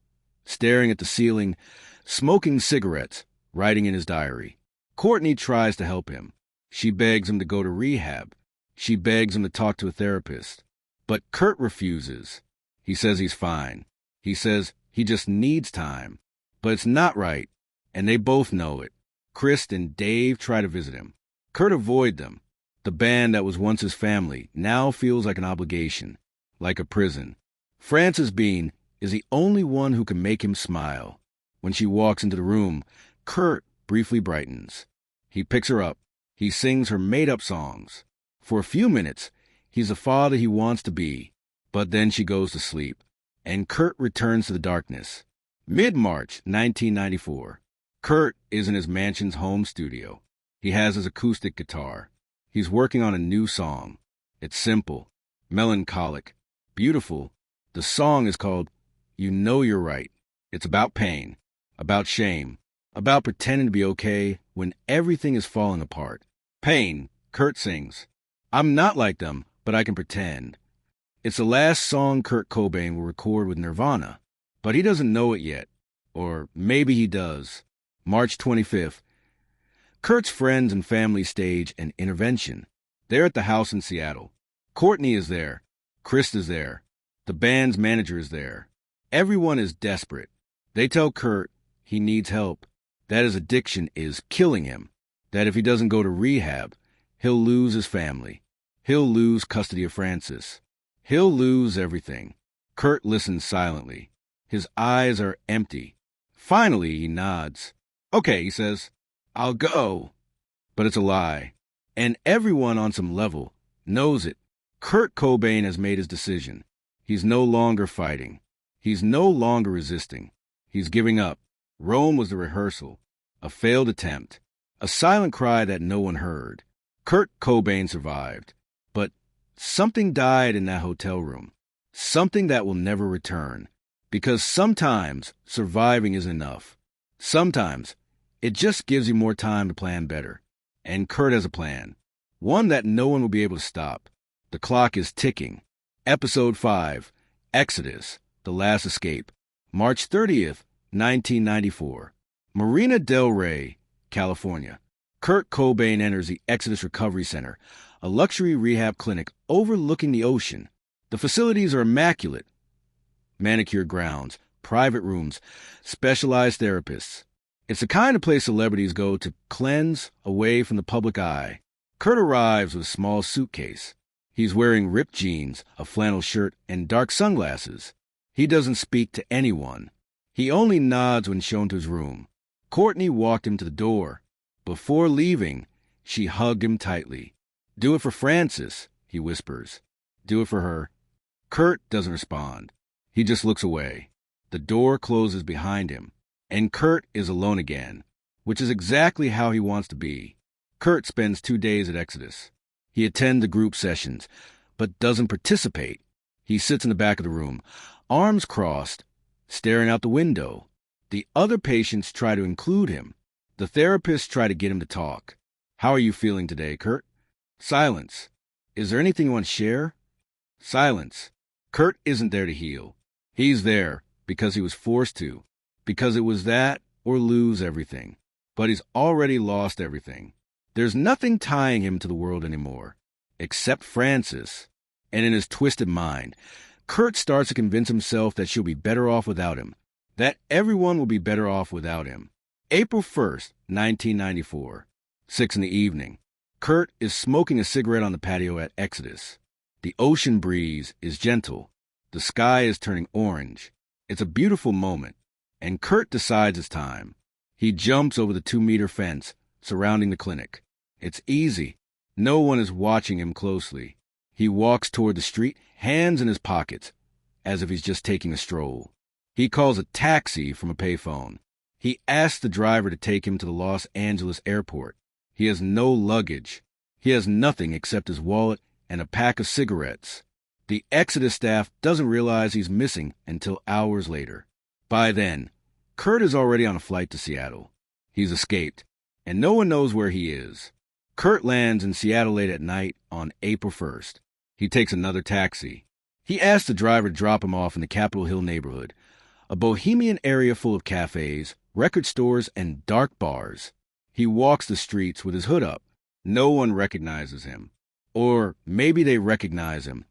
staring at the ceiling, smoking cigarettes, writing in his diary. Courtney tries to help him. She begs him to go to rehab. She begs him to talk to a therapist. But Kurt refuses. He says he's fine. He says he just needs time. But it's not right, and they both know it. Chris and Dave try to visit him. Kurt avoids them. The band that was once his family now feels like an obligation, like a prison. Frances Bean is the only one who can make him smile. When she walks into the room, Kurt briefly brightens. He picks her up. He sings her made-up songs. For a few minutes, he's the father he wants to be. But then she goes to sleep, and Kurt returns to the darkness. Mid-March 1994. Kurt is in his mansion's home studio. He has his acoustic guitar. He's working on a new song. It's simple, melancholic, beautiful. The song is called You Know You're Right. It's about pain, about shame, about pretending to be okay when everything is falling apart. Pain, Kurt sings. I'm not like them, but I can pretend. It's the last song Kurt Cobain will record with Nirvana, but he doesn't know it yet. Or maybe he does. March 25th. Kurt's friends and family stage an intervention. They're at the house in Seattle. Courtney is there. Chris is there. The band's manager is there. Everyone is desperate. They tell Kurt he needs help, that his addiction is killing him, that if he doesn't go to rehab, he'll lose his family. He'll lose custody of Frances. He'll lose everything. Kurt listens silently. His eyes are empty. Finally, he nods. Okay, he says, I'll go. But it's a lie. And everyone on some level knows it. Kurt Cobain has made his decision. He's no longer fighting. He's no longer resisting. He's giving up. Rome was the rehearsal, a failed attempt, a silent cry that no one heard. Kurt Cobain survived, but something died in that hotel room, something that will never return, because sometimes surviving isn't enough. Sometimes it just gives you more time to plan better. And Kurt has a plan, one that no one will be able to stop. The clock is ticking. Episode 5, Exodus, The Last Escape, March 30th, 1994. Marina Del Rey, California. Kurt Cobain enters the Exodus Recovery Center, a luxury rehab clinic overlooking the ocean. The facilities are immaculate. Manicured grounds, private rooms, specialized therapists. It's the kind of place celebrities go to cleanse away from the public eye. Kurt arrives with a small suitcase. He's wearing ripped jeans, a flannel shirt, and dark sunglasses. He doesn't speak to anyone. He only nods when shown to his room. Courtney walked him to the door. Before leaving, she hugged him tightly. Do it for Frances, he whispers. Do it for her. Kurt doesn't respond. He just looks away. The door closes behind him, and Kurt is alone again, which is exactly how he wants to be. Kurt spends 2 days at Exodus. He attends the group sessions, but doesn't participate. He sits in the back of the room, arms crossed, staring out the window. The other patients try to include him. The therapists try to get him to talk. How are you feeling today, Kurt? Silence. Is there anything you want to share? Silence. Kurt isn't there to heal. He's there because he was forced to, because it was that or lose everything. But he's already lost everything. There's nothing tying him to the world anymore, except Frances. And in his twisted mind, Kurt starts to convince himself that she'll be better off without him, that everyone will be better off without him. April 1st, 1994, 6 in the evening. Kurt is smoking a cigarette on the patio at Exodus. The ocean breeze is gentle. The sky is turning orange. It's a beautiful moment, and Kurt decides it's time. He jumps over the 2-meter fence surrounding the clinic. It's easy. No one is watching him closely. He walks toward the street, hands in his pockets, as if he's just taking a stroll. He calls a taxi from a payphone. He asks the driver to take him to the Los Angeles airport. He has no luggage. He has nothing except his wallet and a pack of cigarettes. The Exodus staff doesn't realize he's missing until hours later. By then, Kurt is already on a flight to Seattle. He's escaped, and no one knows where he is. Kurt lands in Seattle late at night on April 1st. He takes another taxi. He asks the driver to drop him off in the Capitol Hill neighborhood, a bohemian area full of cafes, record stores, and dark bars. He walks the streets with his hood up. No one recognizes him. Or maybe they recognize him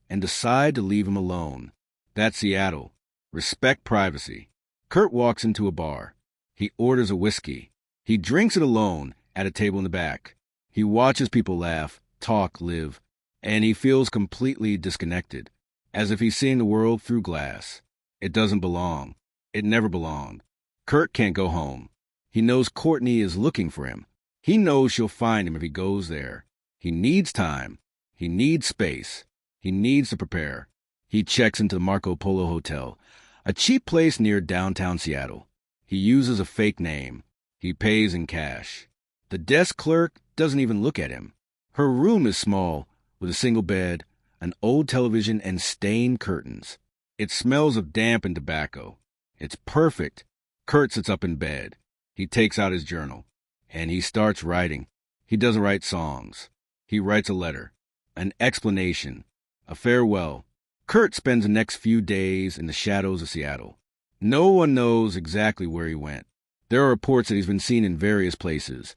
and decide to leave him alone. That's Seattle. Respect privacy. Kurt walks into a bar. He orders a whiskey. He drinks it alone at a table in the back. He watches people laugh, talk, live, and he feels completely disconnected, as if he's seeing the world through glass. It doesn't belong. It never belonged. Kurt can't go home. He knows Courtney is looking for him. He knows she'll find him if he goes there. He needs time. He needs space. He needs to prepare. He checks into the Marco Polo Hotel, a cheap place near downtown Seattle. He uses a fake name. He pays in cash. The desk clerk doesn't even look at him. Her room is small, with a single bed, an old television, and stained curtains. It smells of damp and tobacco. It's perfect. Kurt sits up in bed. He takes out his journal, and he starts writing. He doesn't write songs. He writes a letter, an explanation, a farewell. Kurt spends the next few days in the shadows of Seattle. No one knows exactly where he went. There are reports that he's been seen in various places,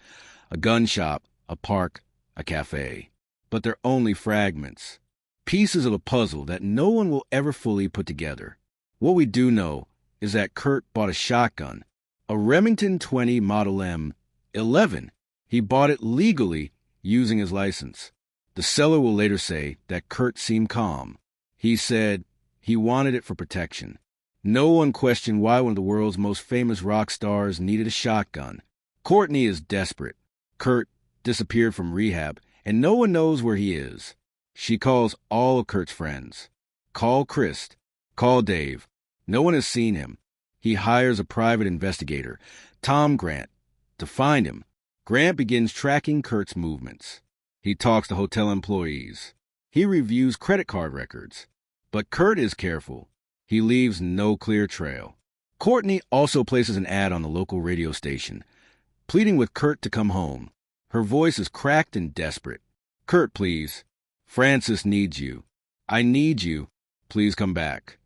a gun shop, a park, a cafe. But they're only fragments, pieces of a puzzle that no one will ever fully put together. What we do know is that Kurt bought a shotgun, a Remington 20 Model M 11. He bought it legally using his license. The seller will later say that Kurt seemed calm. He said he wanted it for protection. No one questioned why one of the world's most famous rock stars needed a shotgun. Courtney is desperate. Kurt disappeared from rehab, and no one knows where he is. She calls all of Kurt's friends. Call Chris. Call Dave. No one has seen him. He hires a private investigator, Tom Grant, to find him. Grant begins tracking Kurt's movements. He talks to hotel employees. He reviews credit card records. But Kurt is careful. He leaves no clear trail. Courtney also places an ad on the local radio station, pleading with Kurt to come home. Her voice is cracked and desperate. Kurt, please. Francis needs you. I need you. Please come back.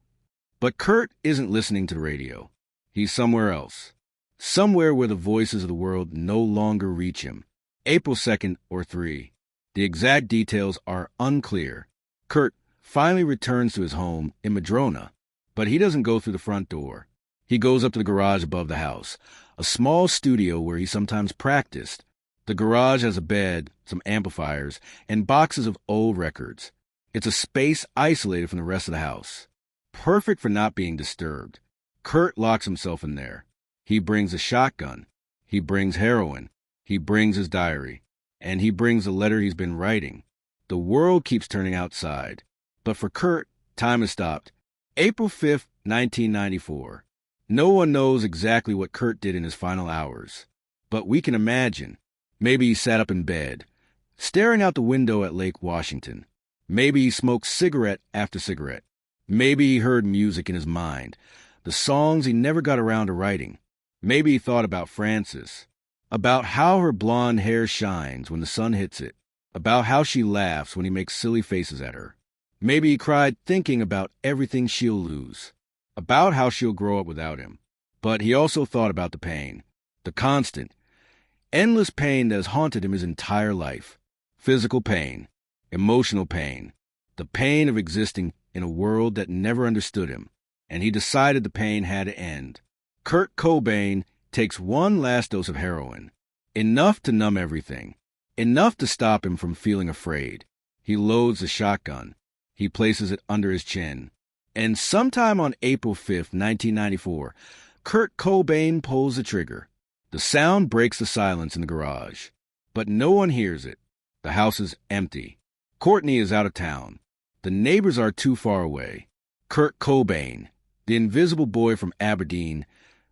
But Kurt isn't listening to the radio. He's somewhere else. Somewhere where the voices of the world no longer reach him. April 2nd or 3. The exact details are unclear. Kurt finally returns to his home in Madrona, but he doesn't go through the front door. He goes up to the garage above the house, a small studio where he sometimes practiced. The garage has a bed, some amplifiers, and boxes of old records. It's a space isolated from the rest of the house, perfect for not being disturbed. Kurt locks himself in there. He brings a shotgun. He brings heroin. He brings his diary. And he brings the letter he's been writing. The world keeps turning outside. But for Kurt, time has stopped. April 5th, 1994. No one knows exactly what Kurt did in his final hours. But we can imagine. Maybe he sat up in bed, staring out the window at Lake Washington. Maybe he smoked cigarette after cigarette. Maybe he heard music in his mind, the songs he never got around to writing. Maybe he thought about Frances, about how her blonde hair shines when the sun hits it, about how she laughs when he makes silly faces at her. Maybe he cried thinking about everything she'll lose, about how she'll grow up without him. But he also thought about the pain, the constant, endless pain that has haunted him his entire life. Physical pain, emotional pain, the pain of existing in a world that never understood him. And he decided the pain had to end. Kurt Cobain takes one last dose of heroin, enough to numb everything, enough to stop him from feeling afraid. He loads the shotgun. He places it under his chin. And sometime on April 5th, 1994, Kurt Cobain pulls the trigger. The sound breaks the silence in the garage. But no one hears it. The house is empty. Courtney is out of town. The neighbors are too far away. Kurt Cobain, the invisible boy from Aberdeen,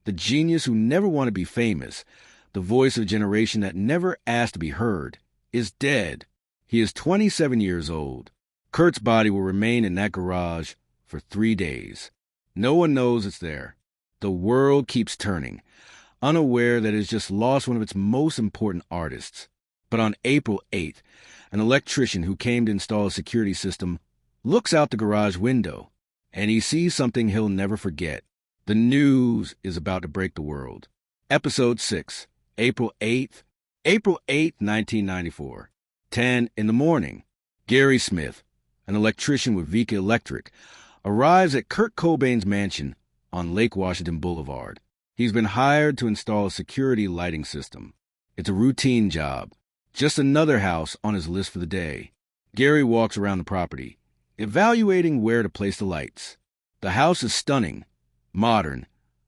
the genius who never wanted to be famous, the voice of a generation that never asked to be heard, is dead. He is 27 years old. Kurt's body will remain in that garage for 3 days. No one knows it's there. The world keeps turning, unaware that it has just lost one of its most important artists. But on April 8th, an electrician who came to install a security system looks out the garage window, and he sees something he'll never forget. The news is about to break the world. Episode 6, April 8th, 1994. 10 in the morning. Gary Smith, an electrician with Vika Electric, arrives at Kurt Cobain's mansion on Lake Washington Boulevard. He's been hired to install a security lighting system. It's a routine job, just another house on his list for the day. Gary walks around the property, evaluating where to place the lights. The house is stunning, modern,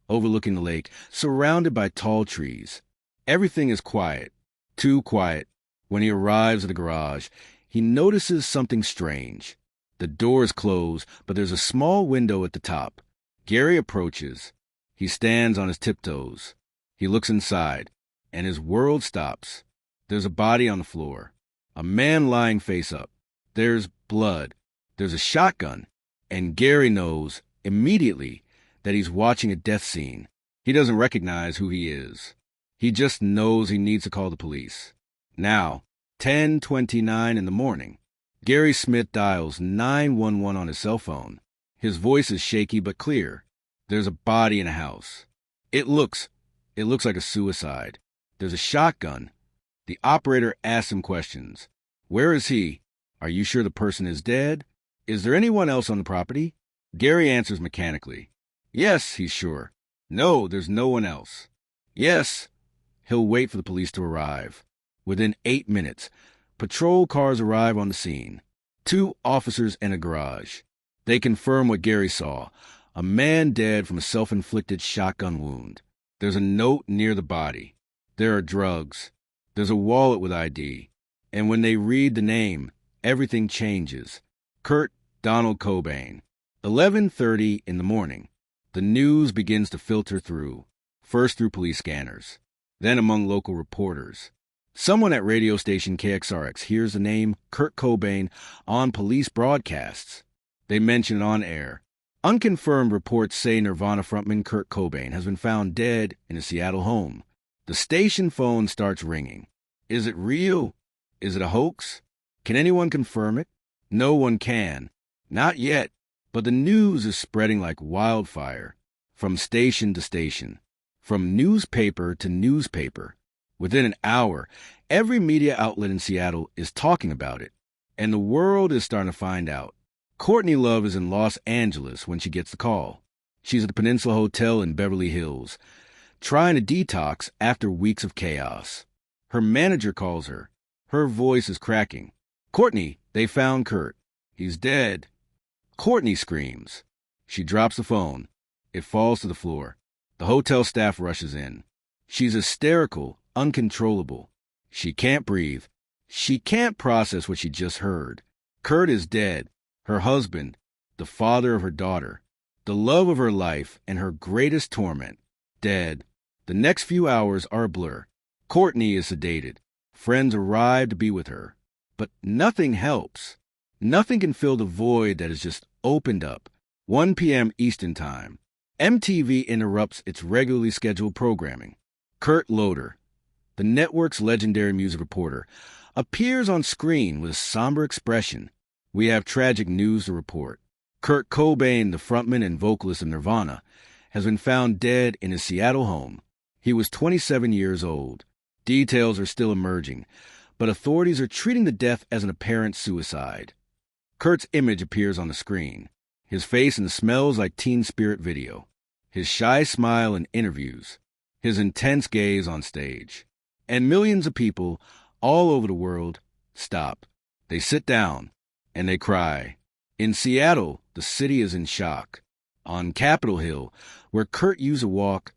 overlooking the lake, surrounded by tall trees. Everything is quiet, too quiet. When he arrives at the garage, he notices something strange. The door is closed, but there's a small window at the top. Gary approaches. He stands on his tiptoes. He looks inside, and his world stops. There's a body on the floor, a man lying face up. There's blood. There's a shotgun, and Gary knows immediately that he's watching a death scene. He doesn't recognize who he is. He just knows he needs to call the police. Now, 10:29 in the morning, Gary Smith dials 911 on his cell phone. His voice is shaky but clear. There's a body in a house. It looks like a suicide. There's a shotgun. The operator asks him questions. Where is he? Are you sure the person is dead? Is there anyone else on the property? Gary answers mechanically. Yes, he's sure. No, there's no one else. Yes. He'll wait for the police to arrive. Within 8 minutes, patrol cars arrive on the scene. 2 officers in a garage. They confirm what Gary saw. A man dead from a self-inflicted shotgun wound. There's a note near the body. There are drugs. There's a wallet with ID. And when they read the name, everything changes. Kurt Donald Cobain. 11:30 in the morning. The news begins to filter through. First through police scanners. Then among local reporters. Someone at radio station KXRX hears the name Kurt Cobain on police broadcasts. They mention it on air. Unconfirmed reports say Nirvana frontman Kurt Cobain has been found dead in his Seattle home. The station phone starts ringing. Is it real? Is it a hoax? Can anyone confirm it? No one can. Not yet. But the news is spreading like wildfire. From station to station. From newspaper to newspaper. Within an hour, every media outlet in Seattle is talking about it. And the world is starting to find out. Courtney Love is in Los Angeles when she gets the call. She's at the Peninsula Hotel in Beverly Hills, trying to detox after weeks of chaos. Her manager calls her. Her voice is cracking. Courtney, they found Kurt. He's dead. Courtney screams. She drops the phone. It falls to the floor. The hotel staff rushes in. She's hysterical, uncontrollable. She can't breathe. She can't process what she just heard. Kurt is dead. Her husband, the father of her daughter, the love of her life and her greatest torment, dead. The next few hours are a blur. Courtney is sedated. Friends arrive to be with her. But nothing helps. Nothing can fill the void that has just opened up. 1 p.m. Eastern Time. MTV interrupts its regularly scheduled programming. Kurt Loder, the network's legendary music reporter, appears on screen with a somber expression. We have tragic news to report. Kurt Cobain, the frontman and vocalist of Nirvana, has been found dead in his Seattle home. He was 27 years old. Details are still emerging, but authorities are treating the death as an apparent suicide. Kurt's image appears on the screen. His face and smells like Teen Spirit video. His shy smile in interviews. His intense gaze on stage. And millions of people all over the world stop. They sit down and they cry. In Seattle, the city is in shock. On Capitol Hill, where Kurt used to walk,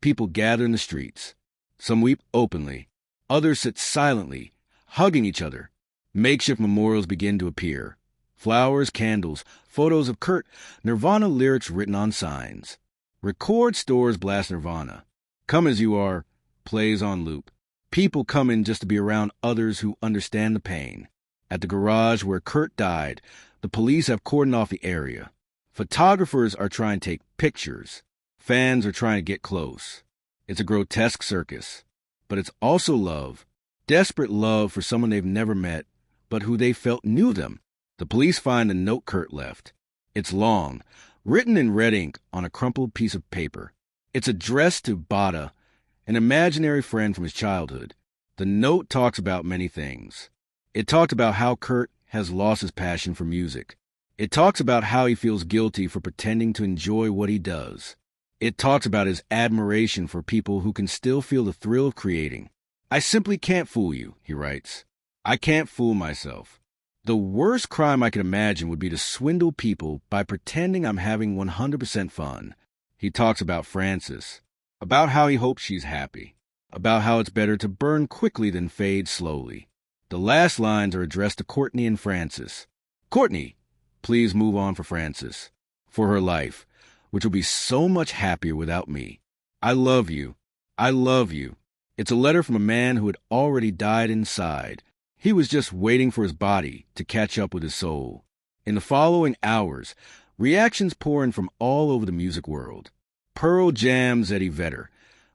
people gather in the streets. Some weep openly. Others sit silently, hugging each other. Makeshift memorials begin to appear. Flowers, candles, photos of Kurt, Nirvana lyrics written on signs. Record stores blast Nirvana. Come As You Are plays on loop. People come in just to be around others who understand the pain. At the garage where Kurt died, the police have cordoned off the area. Photographers are trying to take pictures. Fans are trying to get close. It's a grotesque circus. But it's also love. Desperate love for someone they've never met, but who they felt knew them. The police find the note Kurt left. It's long, written in red ink on a crumpled piece of paper. It's addressed to Bada, an imaginary friend from his childhood. The note talks about many things. It talked about how Kurt has lost his passion for music. It talks about how he feels guilty for pretending to enjoy what he does. It talks about his admiration for people who can still feel the thrill of creating. I simply can't fool you, he writes. I can't fool myself. The worst crime I could imagine would be to swindle people by pretending I'm having 100% fun. He talks about Frances, about how he hopes she's happy, about how it's better to burn quickly than fade slowly. The last lines are addressed to Courtney and Frances. Courtney, please move on for Frances, for her life, which will be so much happier without me. I love you. I love you. It's a letter from a man who had already died inside. He was just waiting for his body to catch up with his soul. In the following hours, reactions pour in from all over the music world. Pearl Jam's Eddie Vedder,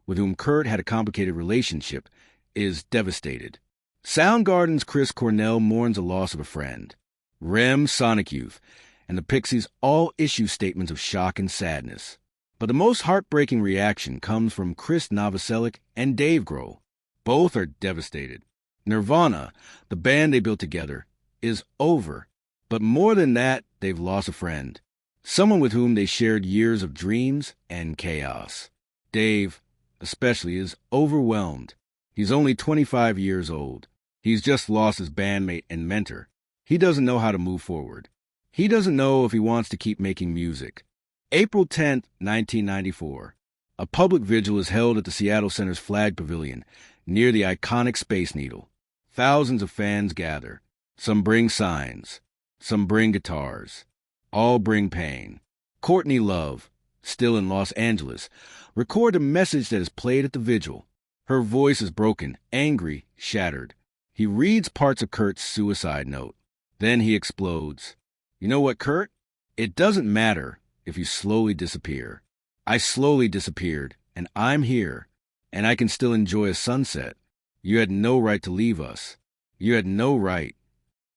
with whom Kurt had a complicated relationship, is devastated. Soundgarden's Chris Cornell mourns the loss of a friend. Rem's Sonic Youth and the Pixies all issue statements of shock and sadness. But the most heartbreaking reaction comes from Chris Novoselic and Dave Grohl. Both are devastated. Nirvana, the band they built together, is over. But more than that, they've lost a friend. Someone with whom they shared years of dreams and chaos. Dave, especially, is overwhelmed. He's only 25 years old. He's just lost his bandmate and mentor. He doesn't know how to move forward. He doesn't know if he wants to keep making music. April 10, 1994. A public vigil is held at the Seattle Center's Flag Pavilion, near the iconic Space Needle. Thousands of fans gather. Some bring signs. Some bring guitars. All bring pain. Courtney Love, still in Los Angeles, recorded a message that is played at the vigil. Her voice is broken, angry, shattered. He reads parts of Kurt's suicide note. Then he explodes. You know what, Kurt? It doesn't matter if you slowly disappear. I slowly disappeared, and I'm here, and I can still enjoy a sunset. You had no right to leave us. You had no right.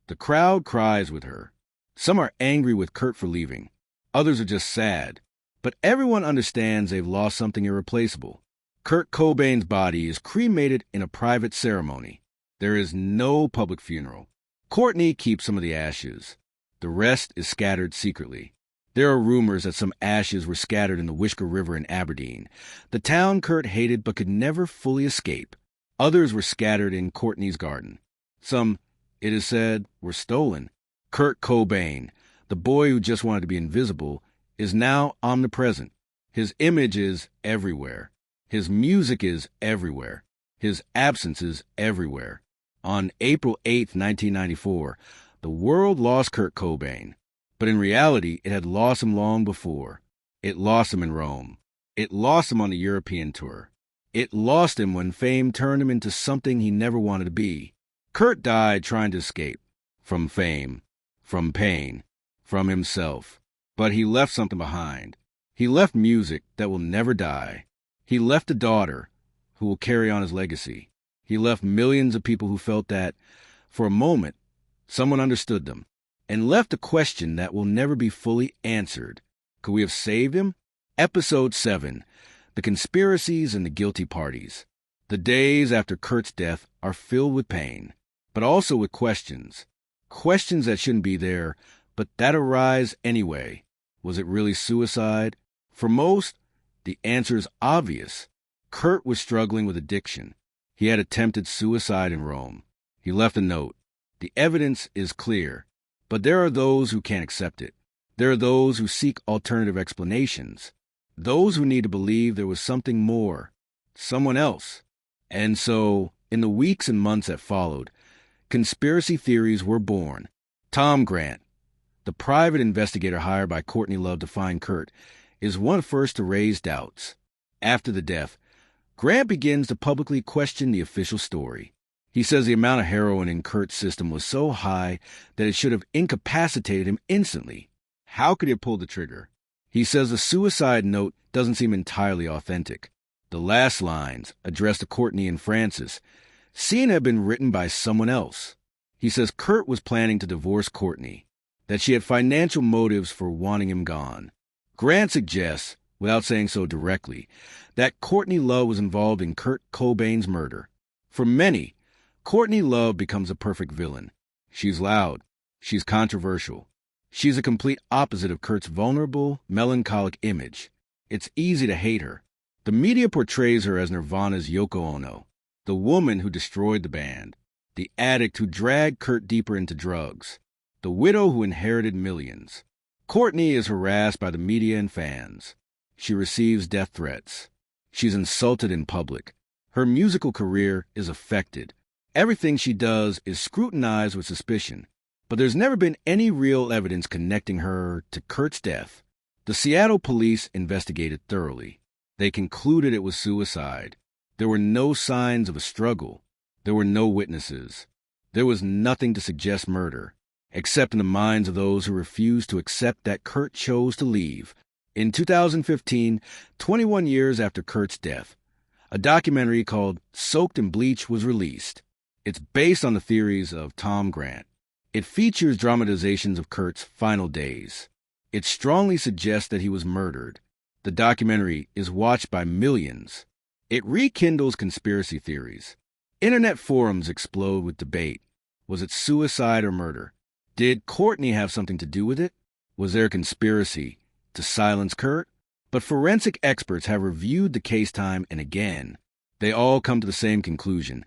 The crowd cries with her. Some are angry with Kurt for leaving. Others are just sad. But everyone understands they've lost something irreplaceable. Kurt Cobain's body is cremated in a private ceremony. There is no public funeral. Courtney keeps some of the ashes. The rest is scattered secretly. There are rumors that some ashes were scattered in the Wishkah River in Aberdeen, the town Kurt hated but could never fully escape. Others were scattered in Courtney's garden. Some, it is said, were stolen. Kurt Cobain, the boy who just wanted to be invisible, is now omnipresent. His image is everywhere. His music is everywhere. His absence is everywhere. On April 8, 1994, the world lost Kurt Cobain. But in reality, it had lost him long before. It lost him in Rome. It lost him on the European tour. It lost him when fame turned him into something he never wanted to be. Kurt died trying to escape. From fame. From pain. From himself. But he left something behind. He left music that will never die. He left a daughter who will carry on his legacy. He left millions of people who felt that, for a moment, someone understood them, and left a question that will never be fully answered. Could we have saved him? Episode 7, The Conspiracies and the Guilty Parties. The days after Kurt's death are filled with pain, but also with questions. Questions that shouldn't be there, but that arise anyway. Was it really suicide? For most, the answer is obvious. Kurt was struggling with addiction. He had attempted suicide in Rome. He left a note. The evidence is clear, but there are those who can't accept it. There are those who seek alternative explanations. Those who need to believe there was something more, someone else. And so, In the weeks and months that followed, conspiracy theories were born. Tom Grant, the private investigator hired by Courtney Love to find Kurt, is one of the first to raise doubts. After the death, Grant begins to publicly question the official story. He says the amount of heroin in Kurt's system was so high that it should have incapacitated him instantly. How could he have pulled the trigger? He says the suicide note doesn't seem entirely authentic. The last lines, addressed to Courtney and Francis, seem to have been written by someone else. He says Kurt was planning to divorce Courtney, that she had financial motives for wanting him gone. Grant suggests, without saying so directly, that Courtney Love was involved in Kurt Cobain's murder. For many, Courtney Love becomes a perfect villain. She's loud. She's controversial. She's a complete opposite of Kurt's vulnerable, melancholic image. It's easy to hate her. The media portrays her as Nirvana's Yoko Ono, the woman who destroyed the band, the addict who dragged Kurt deeper into drugs, the widow who inherited millions. Courtney is harassed by the media and fans. She receives death threats. She's insulted in public. Her musical career is affected. Everything she does is scrutinized with suspicion, but there's never been any real evidence connecting her to Kurt's death. The Seattle police investigated thoroughly. They concluded it was suicide. There were no signs of a struggle. There were no witnesses. There was nothing to suggest murder, except in the minds of those who refused to accept that Kurt chose to leave. In 2015, 21 years after Kurt's death, a documentary called Soaked in Bleach was released. It's based on the theories of Tom Grant. It features dramatizations of Kurt's final days. It strongly suggests that he was murdered. The documentary is watched by millions. It rekindles conspiracy theories. Internet forums explode with debate. Was it suicide or murder? Did Courtney have something to do with it? Was there a conspiracy to silence Kurt? But forensic experts have reviewed the case time and again. They all come to the same conclusion.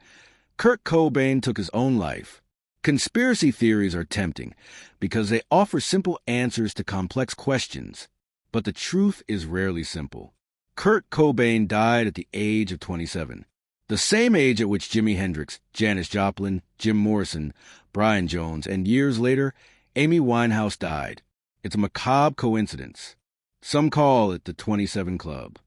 Kurt Cobain took his own life. Conspiracy theories are tempting because they offer simple answers to complex questions. But the truth is rarely simple. Kurt Cobain died at the age of 27, the same age at which Jimi Hendrix, Janis Joplin, Jim Morrison, Brian Jones, and years later, Amy Winehouse died. It's a macabre coincidence. Some call it the 27 Club.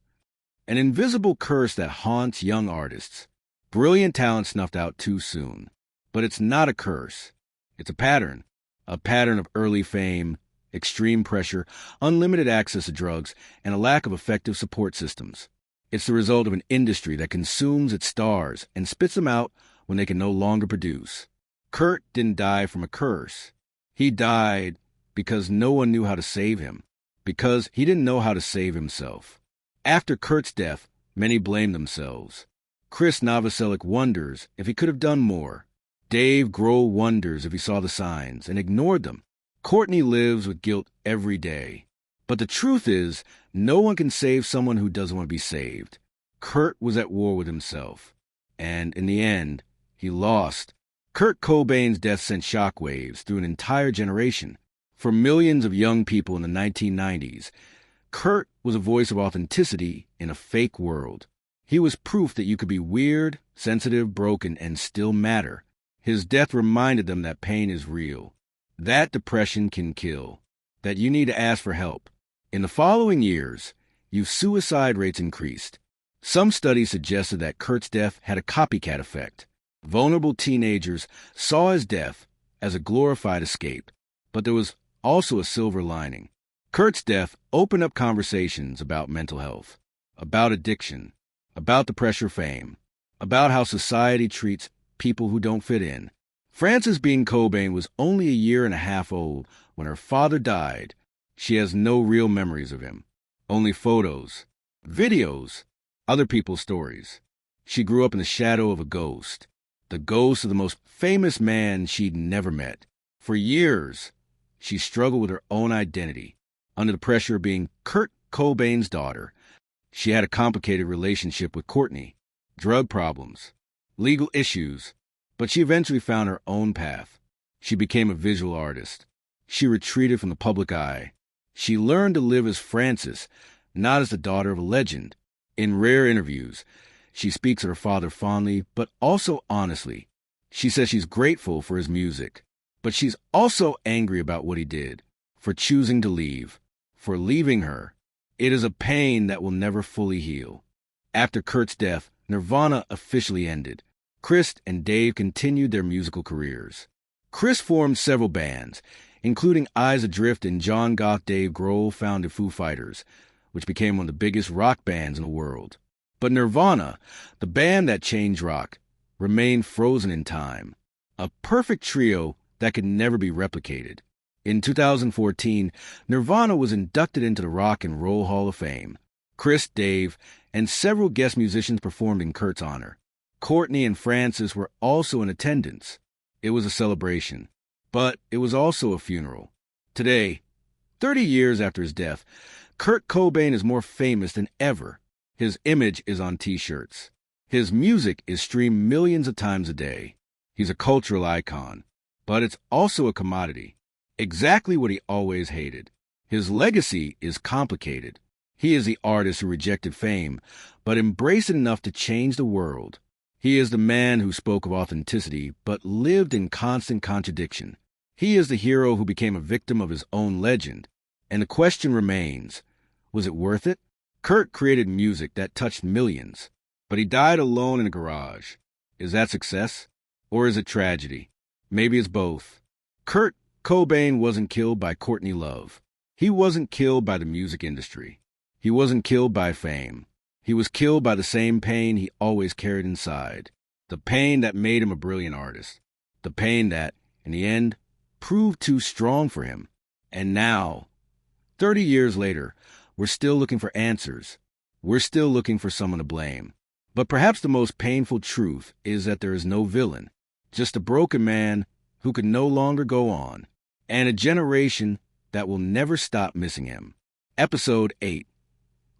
An invisible curse that haunts young artists. Brilliant talent snuffed out too soon. But it's not a curse. It's a pattern of early fame, extreme pressure, unlimited access to drugs, and a lack of effective support systems. It's the result of an industry that consumes its stars and spits them out when they can no longer produce. Kurt didn't die from a curse. He died because no one knew how to save him, because he didn't know how to save himself. After Kurt's death, many blamed themselves. Chris Novoselic wonders if he could have done more. Dave Grohl wonders if he saw the signs and ignored them. Courtney lives with guilt every day. But the truth is, no one can save someone who doesn't want to be saved. Kurt was at war with himself. And in the end, he lost. Kurt Cobain's death sent shockwaves through an entire generation. For millions of young people in the 1990s, Kurt was a voice of authenticity in a fake world. He was proof that you could be weird, sensitive, broken, and still matter. His death reminded them that pain is real, that depression can kill, that you need to ask for help. In the following years, youth suicide rates increased. Some studies suggested that Kurt's death had a copycat effect. Vulnerable teenagers saw his death as a glorified escape, but there was also a silver lining. Kurt's death opened up conversations about mental health, about addiction, about the pressure of fame, about how society treats people who don't fit in. Frances Bean Cobain was only a year and a half old when her father died. She has no real memories of him, only photos, videos, other people's stories. She grew up in the shadow of a ghost, the ghost of the most famous man she'd never met. For years, she struggled with her own identity, under the pressure of being Kurt Cobain's daughter. She had a complicated relationship with Courtney, drug problems, legal issues, but she eventually found her own path. She became a visual artist. She retreated from the public eye. She learned to live as Frances, not as the daughter of a legend. In rare interviews, She speaks of her father fondly, but also honestly. She says she's grateful for his music, but she's also angry about what he did, for choosing to leave, for leaving her. It is a pain that will never fully heal. After Kurt's death, Nirvana officially ended. Chris and Dave continued their musical careers. Chris formed several bands, including Eyes Adrift and John Goth Dave Grohl founded Foo Fighters, which became one of the biggest rock bands in the world. But Nirvana, the band that changed rock, remained frozen in time, a perfect trio that could never be replicated. In 2014, Nirvana was inducted into the Rock and Roll Hall of Fame. Chris, Dave, and several guest musicians performed in Kurt's honor. Courtney and Francis were also in attendance. It was a celebration, but it was also a funeral. Today, 30 years after his death, Kurt Cobain is more famous than ever. His image is on T-shirts. His music is streamed millions of times a day. He's a cultural icon, but it's also a commodity. Exactly what he always hated. His legacy is complicated. He is the artist who rejected fame, but embraced it enough to change the world. He is the man who spoke of authenticity, but lived in constant contradiction. He is the hero who became a victim of his own legend. And the question remains, was it worth it? Kurt created music that touched millions, but he died alone in a garage. Is that success? Or is it tragedy? Maybe it's both. Kurt Cobain wasn't killed by Courtney Love. He wasn't killed by the music industry. He wasn't killed by fame. He was killed by the same pain he always carried inside. The pain that made him a brilliant artist. The pain that, in the end, proved too strong for him. And now, 30 years later, we're still looking for answers. We're still looking for someone to blame. But perhaps the most painful truth is that there is no villain, just a broken man who can no longer go on, and a generation that will never stop missing him. Episode 8.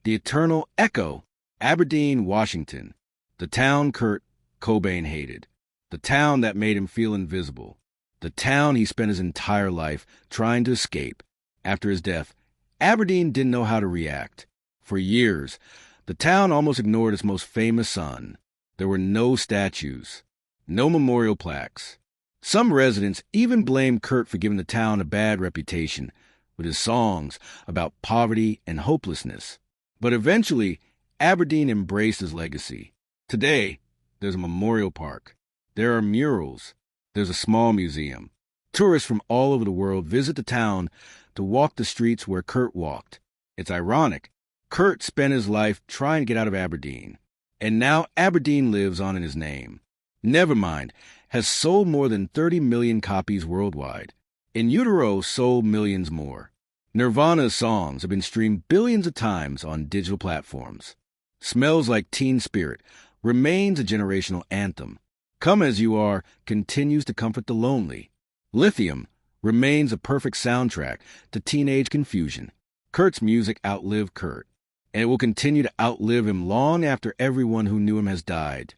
The Eternal Echo. Aberdeen, Washington. The town Kurt Cobain hated. The town that made him feel invisible. The town he spent his entire life trying to escape. After his death, Aberdeen didn't know how to react. For years, the town almost ignored its most famous son. There were no statues, no memorial plaques. Some residents even blamed Kurt for giving the town a bad reputation with his songs about poverty and hopelessness. But eventually, Aberdeen embraced his legacy. Today, there's a memorial park. There are murals. There's a small museum. Tourists from all over the world visit the town to walk the streets where Kurt walked. It's ironic. Kurt spent his life trying to get out of Aberdeen. And now Aberdeen lives on in his name. Nevermind has sold more than 30 million copies worldwide. In Utero sold millions more. Nirvana's songs have been streamed billions of times on digital platforms. Smells Like Teen Spirit remains a generational anthem. Come As You Are continues to comfort the lonely. Lithium remains a perfect soundtrack to teenage confusion. Kurt's music outlived Kurt, and it will continue to outlive him long after everyone who knew him has died.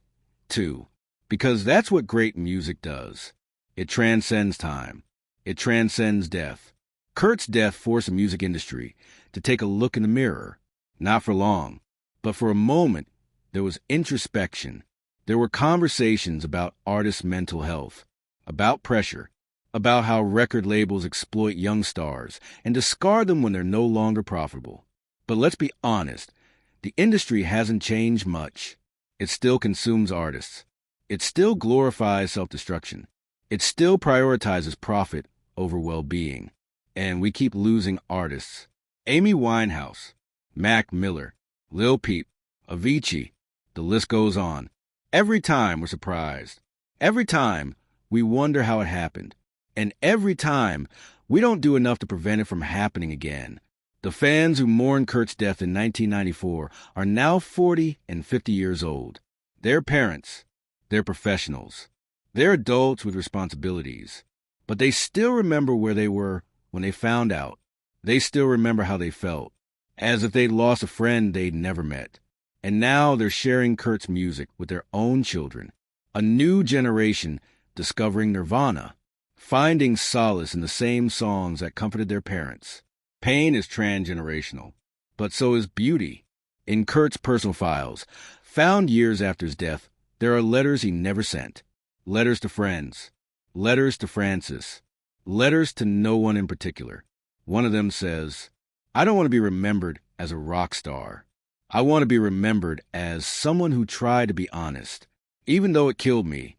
2. Because that's what great music does. It transcends time. It transcends death. Kurt's death forced the music industry to take a look in the mirror. Not for long, but for a moment, there was introspection. There were conversations about artists' mental health, about pressure, about how record labels exploit young stars and discard them when they're no longer profitable. But let's be honest, the industry hasn't changed much. It still consumes artists. It still glorifies self-destruction. It still prioritizes profit over well-being. And we keep losing artists. Amy Winehouse, Mac Miller, Lil Peep, Avicii, the list goes on. Every time we're surprised. Every time we wonder how it happened. And every time we don't do enough to prevent it from happening again. The fans who mourned Kurt's death in 1994 are now 40 and 50 years old. They're parents. They're professionals. They're adults with responsibilities. But they still remember where they were when they found out. They still remember how they felt, as if they'd lost a friend they'd never met. And now they're sharing Kurt's music with their own children. A new generation discovering Nirvana, finding solace in the same songs that comforted their parents. Pain is transgenerational, but so is beauty. In Kurt's personal files, found years after his death, there are letters he never sent. Letters to friends. Letters to Francis. Letters to no one in particular. One of them says, "I don't want to be remembered as a rock star. I want to be remembered as someone who tried to be honest. Even though it killed me,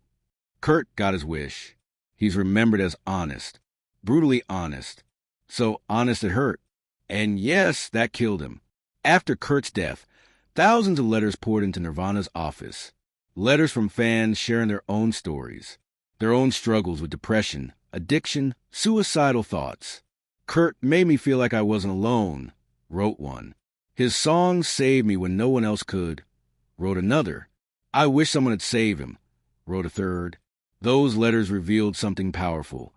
Kurt got his wish. He's remembered as honest. Brutally honest. So honest it hurt. And yes, that killed him." After Kurt's death, thousands of letters poured into Nirvana's office. Letters from fans sharing their own stories, their own struggles with depression, addiction, suicidal thoughts. "Kurt made me feel like I wasn't alone," wrote one. "His songs saved me when no one else could," wrote another. "I wish someone had saved him," wrote a third. Those letters revealed something powerful.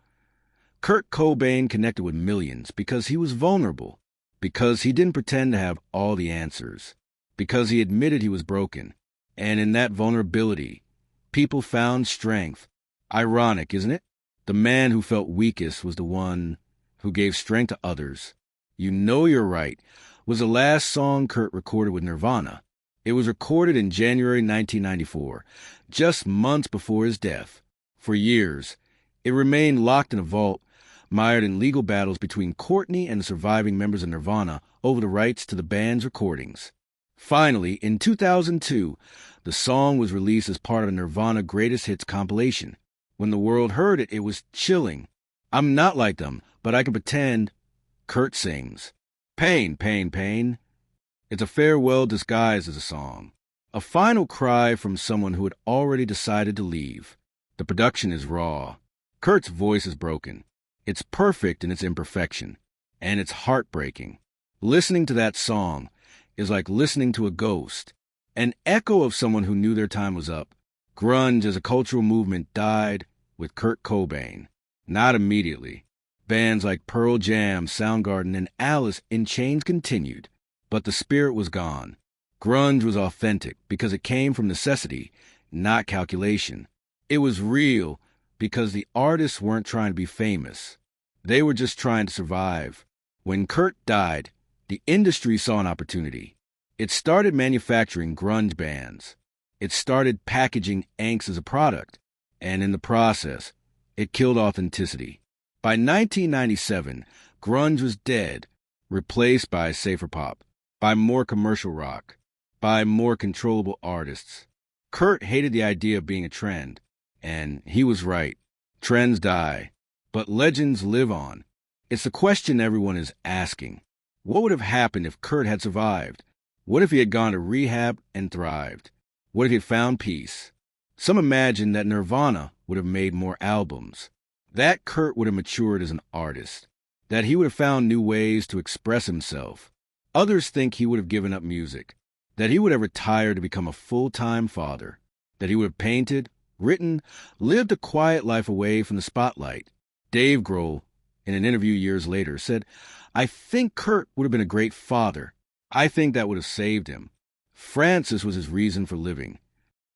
Kurt Cobain connected with millions because he was vulnerable, because he didn't pretend to have all the answers, because he admitted he was broken. And in that vulnerability, people found strength. Ironic, isn't it? The man who felt weakest was the one who gave strength to others. "You Know You're Right" was the last song Kurt recorded with Nirvana. It was recorded in January 1994, just months before his death. For years, it remained locked in a vault, mired in legal battles between Courtney and the surviving members of Nirvana over the rights to the band's recordings. Finally, in 2002, the song was released as part of a Nirvana Greatest Hits compilation. When the world heard it, it was chilling. "I'm not like them, but I can pretend," Kurt sings. "Pain, pain, pain." It's a farewell disguised as a song. A final cry from someone who had already decided to leave. The production is raw. Kurt's voice is broken. It's perfect in its imperfection. And it's heartbreaking. Listening to that song is like listening to a ghost, an echo of someone who knew their time was up. Grunge as a cultural movement died with Kurt Cobain. Not immediately. Bands like Pearl Jam, Soundgarden, and Alice in Chains continued, but the spirit was gone. Grunge was authentic because it came from necessity, not calculation. It was real because the artists weren't trying to be famous. They were just trying to survive. When Kurt died, the industry saw an opportunity. It started manufacturing grunge bands. It started packaging angst as a product. And in the process, it killed authenticity. By 1997, grunge was dead, replaced by safer pop, by more commercial rock, by more controllable artists. Kurt hated the idea of being a trend, and he was right. Trends die, but legends live on. It's the question everyone is asking. What would have happened if Kurt had survived? What if he had gone to rehab and thrived? What if he had found peace? Some imagine that Nirvana would have made more albums, that Kurt would have matured as an artist, that he would have found new ways to express himself. Others think he would have given up music, that he would have retired to become a full-time father, that he would have painted, written, lived a quiet life away from the spotlight. Dave Grohl, in an interview years later, said, "I think Kurt would have been a great father. I think that would have saved him. Francis was his reason for living."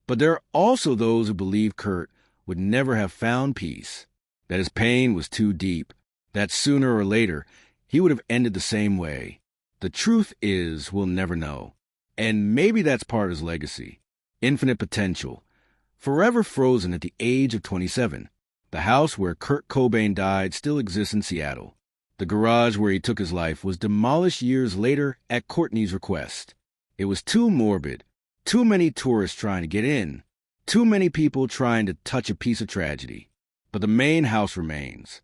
But there are also those who believe Kurt would never have found peace, that his pain was too deep, that sooner or later he would have ended the same way. The truth is, we'll never know. And maybe that's part of his legacy. Infinite potential. Forever frozen at the age of 27. The house where Kurt Cobain died still exists in Seattle. The garage where he took his life was demolished years later at Courtney's request. It was too morbid. Too many tourists trying to get in. Too many people trying to touch a piece of tragedy. But the main house remains.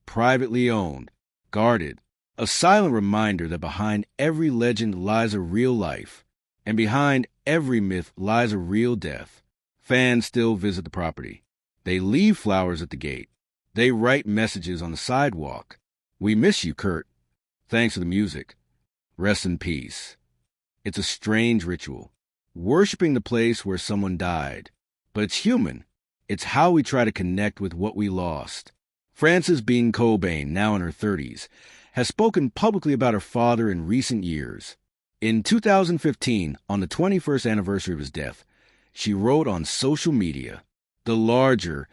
Privately owned. Guarded. A silent reminder that behind every legend lies a real life. And behind every myth lies a real death. Fans still visit the property. They leave flowers at the gate. They write messages on the sidewalk. "We miss you, Kurt. Thanks for the music. Rest in peace." It's a strange ritual. Worshipping the place where someone died. But it's human. It's how we try to connect with what we lost. Frances Bean Cobain, now in her 30s, has spoken publicly about her father in recent years. In 2015, on the 21st anniversary of his death, she wrote on social media, "The larger,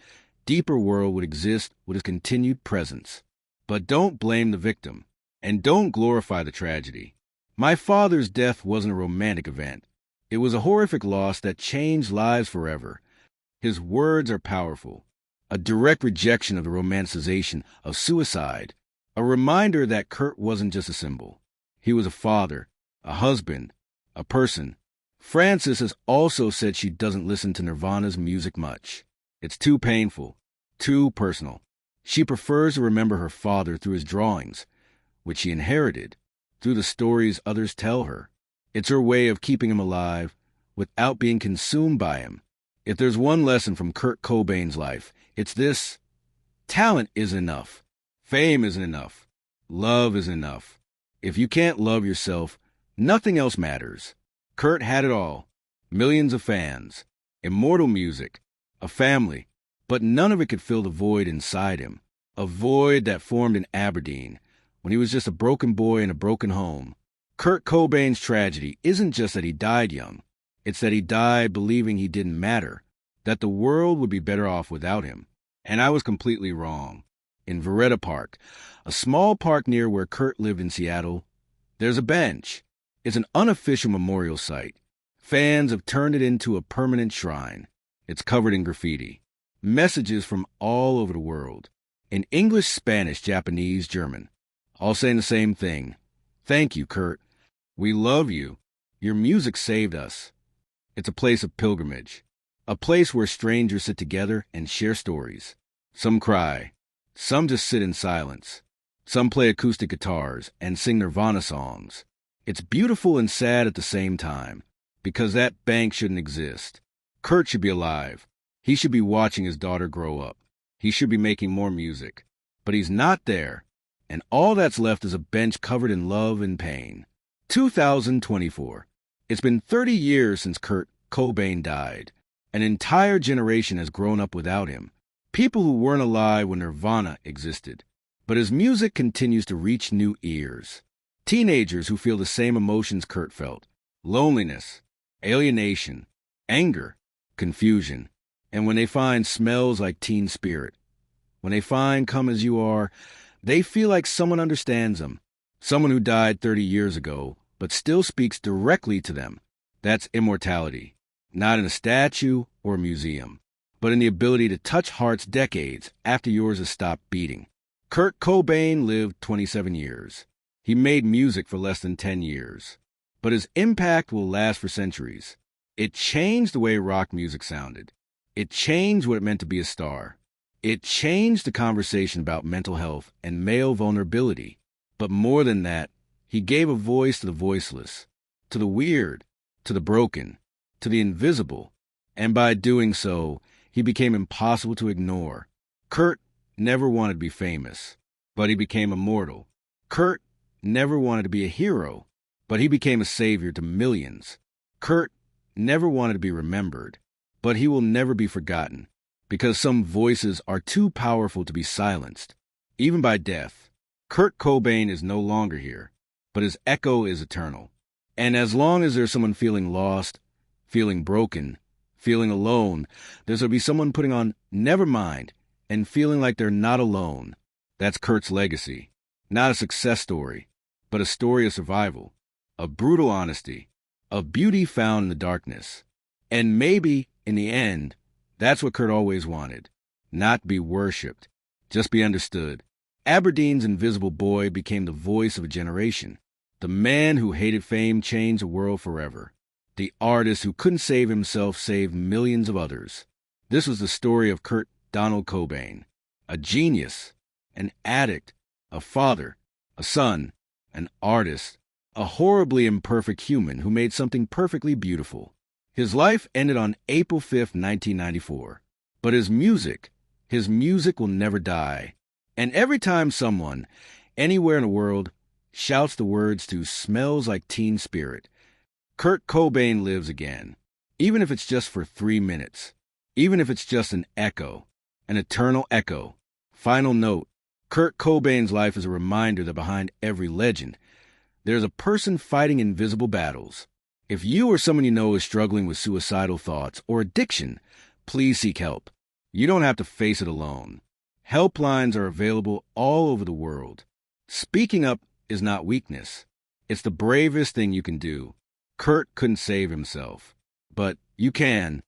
deeper world would exist with his continued presence. But don't blame the victim, and don't glorify the tragedy. My father's death wasn't a romantic event. It was a horrific loss that changed lives forever. His words are powerful, a direct rejection of the romanticization of suicide, a reminder that Kurt wasn't just a symbol. He was a father, a husband, a person. Frances has also said she doesn't listen to Nirvana's music much. It's too painful, too personal. She prefers to remember her father through his drawings, which she inherited, through the stories others tell her. It's her way of keeping him alive without being consumed by him. If there's one lesson from Kurt Cobain's life, it's this: talent isn't enough. Fame isn't enough. Love isn't enough. If you can't love yourself, nothing else matters. Kurt had it all. Millions of fans, immortal music, a family, but none of it could fill the void inside him. A void that formed in Aberdeen, when he was just a broken boy in a broken home. Kurt Cobain's tragedy isn't just that he died young. It's that he died believing he didn't matter, that the world would be better off without him. And I was completely wrong. In Veretta Park, a small park near where Kurt lived in Seattle, there's a bench. It's an unofficial memorial site. Fans have turned it into a permanent shrine. It's covered in graffiti. Messages from all over the world. In English, Spanish, Japanese, German. All saying the same thing. Thank you, Kurt. We love you. Your music saved us. It's a place of pilgrimage. A place where strangers sit together and share stories. Some cry. Some just sit in silence. Some play acoustic guitars and sing Nirvana songs. It's beautiful and sad at the same time, because that bank shouldn't exist. Kurt should be alive. He should be watching his daughter grow up. He should be making more music. But he's not there, and all that's left is a bench covered in love and pain. 2024. It's been 30 years since Kurt Cobain died. An entire generation has grown up without him. People who weren't alive when Nirvana existed. But his music continues to reach new ears. Teenagers who feel the same emotions Kurt felt. Loneliness, alienation, anger, confusion. And when they find Smells Like Teen Spirit, when they find Come As You Are, they feel like someone understands them. Someone who died 30 years ago, but still speaks directly to them. That's immortality. Not in a statue or a museum, but in the ability to touch hearts decades after yours has stopped beating. Kurt Cobain lived 27 years. He made music for less than 10 years. But his impact will last for centuries. It changed the way rock music sounded. It changed what it meant to be a star. It changed the conversation about mental health and male vulnerability. But more than that, he gave a voice to the voiceless, to the weird, to the broken, to the invisible. And by doing so, he became impossible to ignore. Kurt never wanted to be famous, but he became immortal. Kurt never wanted to be a hero, but he became a savior to millions. Kurt never wanted to be remembered, but he will never be forgotten, because some voices are too powerful to be silenced, even by death. Kurt Cobain is no longer here, but his echo is eternal. And as long as there's someone feeling lost, feeling broken, feeling alone, there's going to be someone putting on Nevermind and feeling like they're not alone. That's Kurt's legacy. Not a success story, but a story of survival, of brutal honesty, of beauty found in the darkness. And maybe, in the end, that's what Kurt always wanted. Not be worshipped, just be understood. Aberdeen's invisible boy became the voice of a generation. The man who hated fame changed the world forever. The artist who couldn't save himself saved millions of others. This was the story of Kurt Donald Cobain, a genius, an addict, a father, a son, an artist, a horribly imperfect human who made something perfectly beautiful. His life ended on April 5th, 1994. But his music will never die. And every time someone, anywhere in the world, shouts the words to Smells Like Teen Spirit, Kurt Cobain lives again. Even if it's just for 3 minutes. Even if it's just an echo. An eternal echo. Final note. Kurt Cobain's life is a reminder that behind every legend, there's a person fighting invisible battles. If you or someone you know is struggling with suicidal thoughts or addiction, please seek help. You don't have to face it alone. Helplines are available all over the world. Speaking up is not weakness. It's the bravest thing you can do. Kurt couldn't save himself, but you can.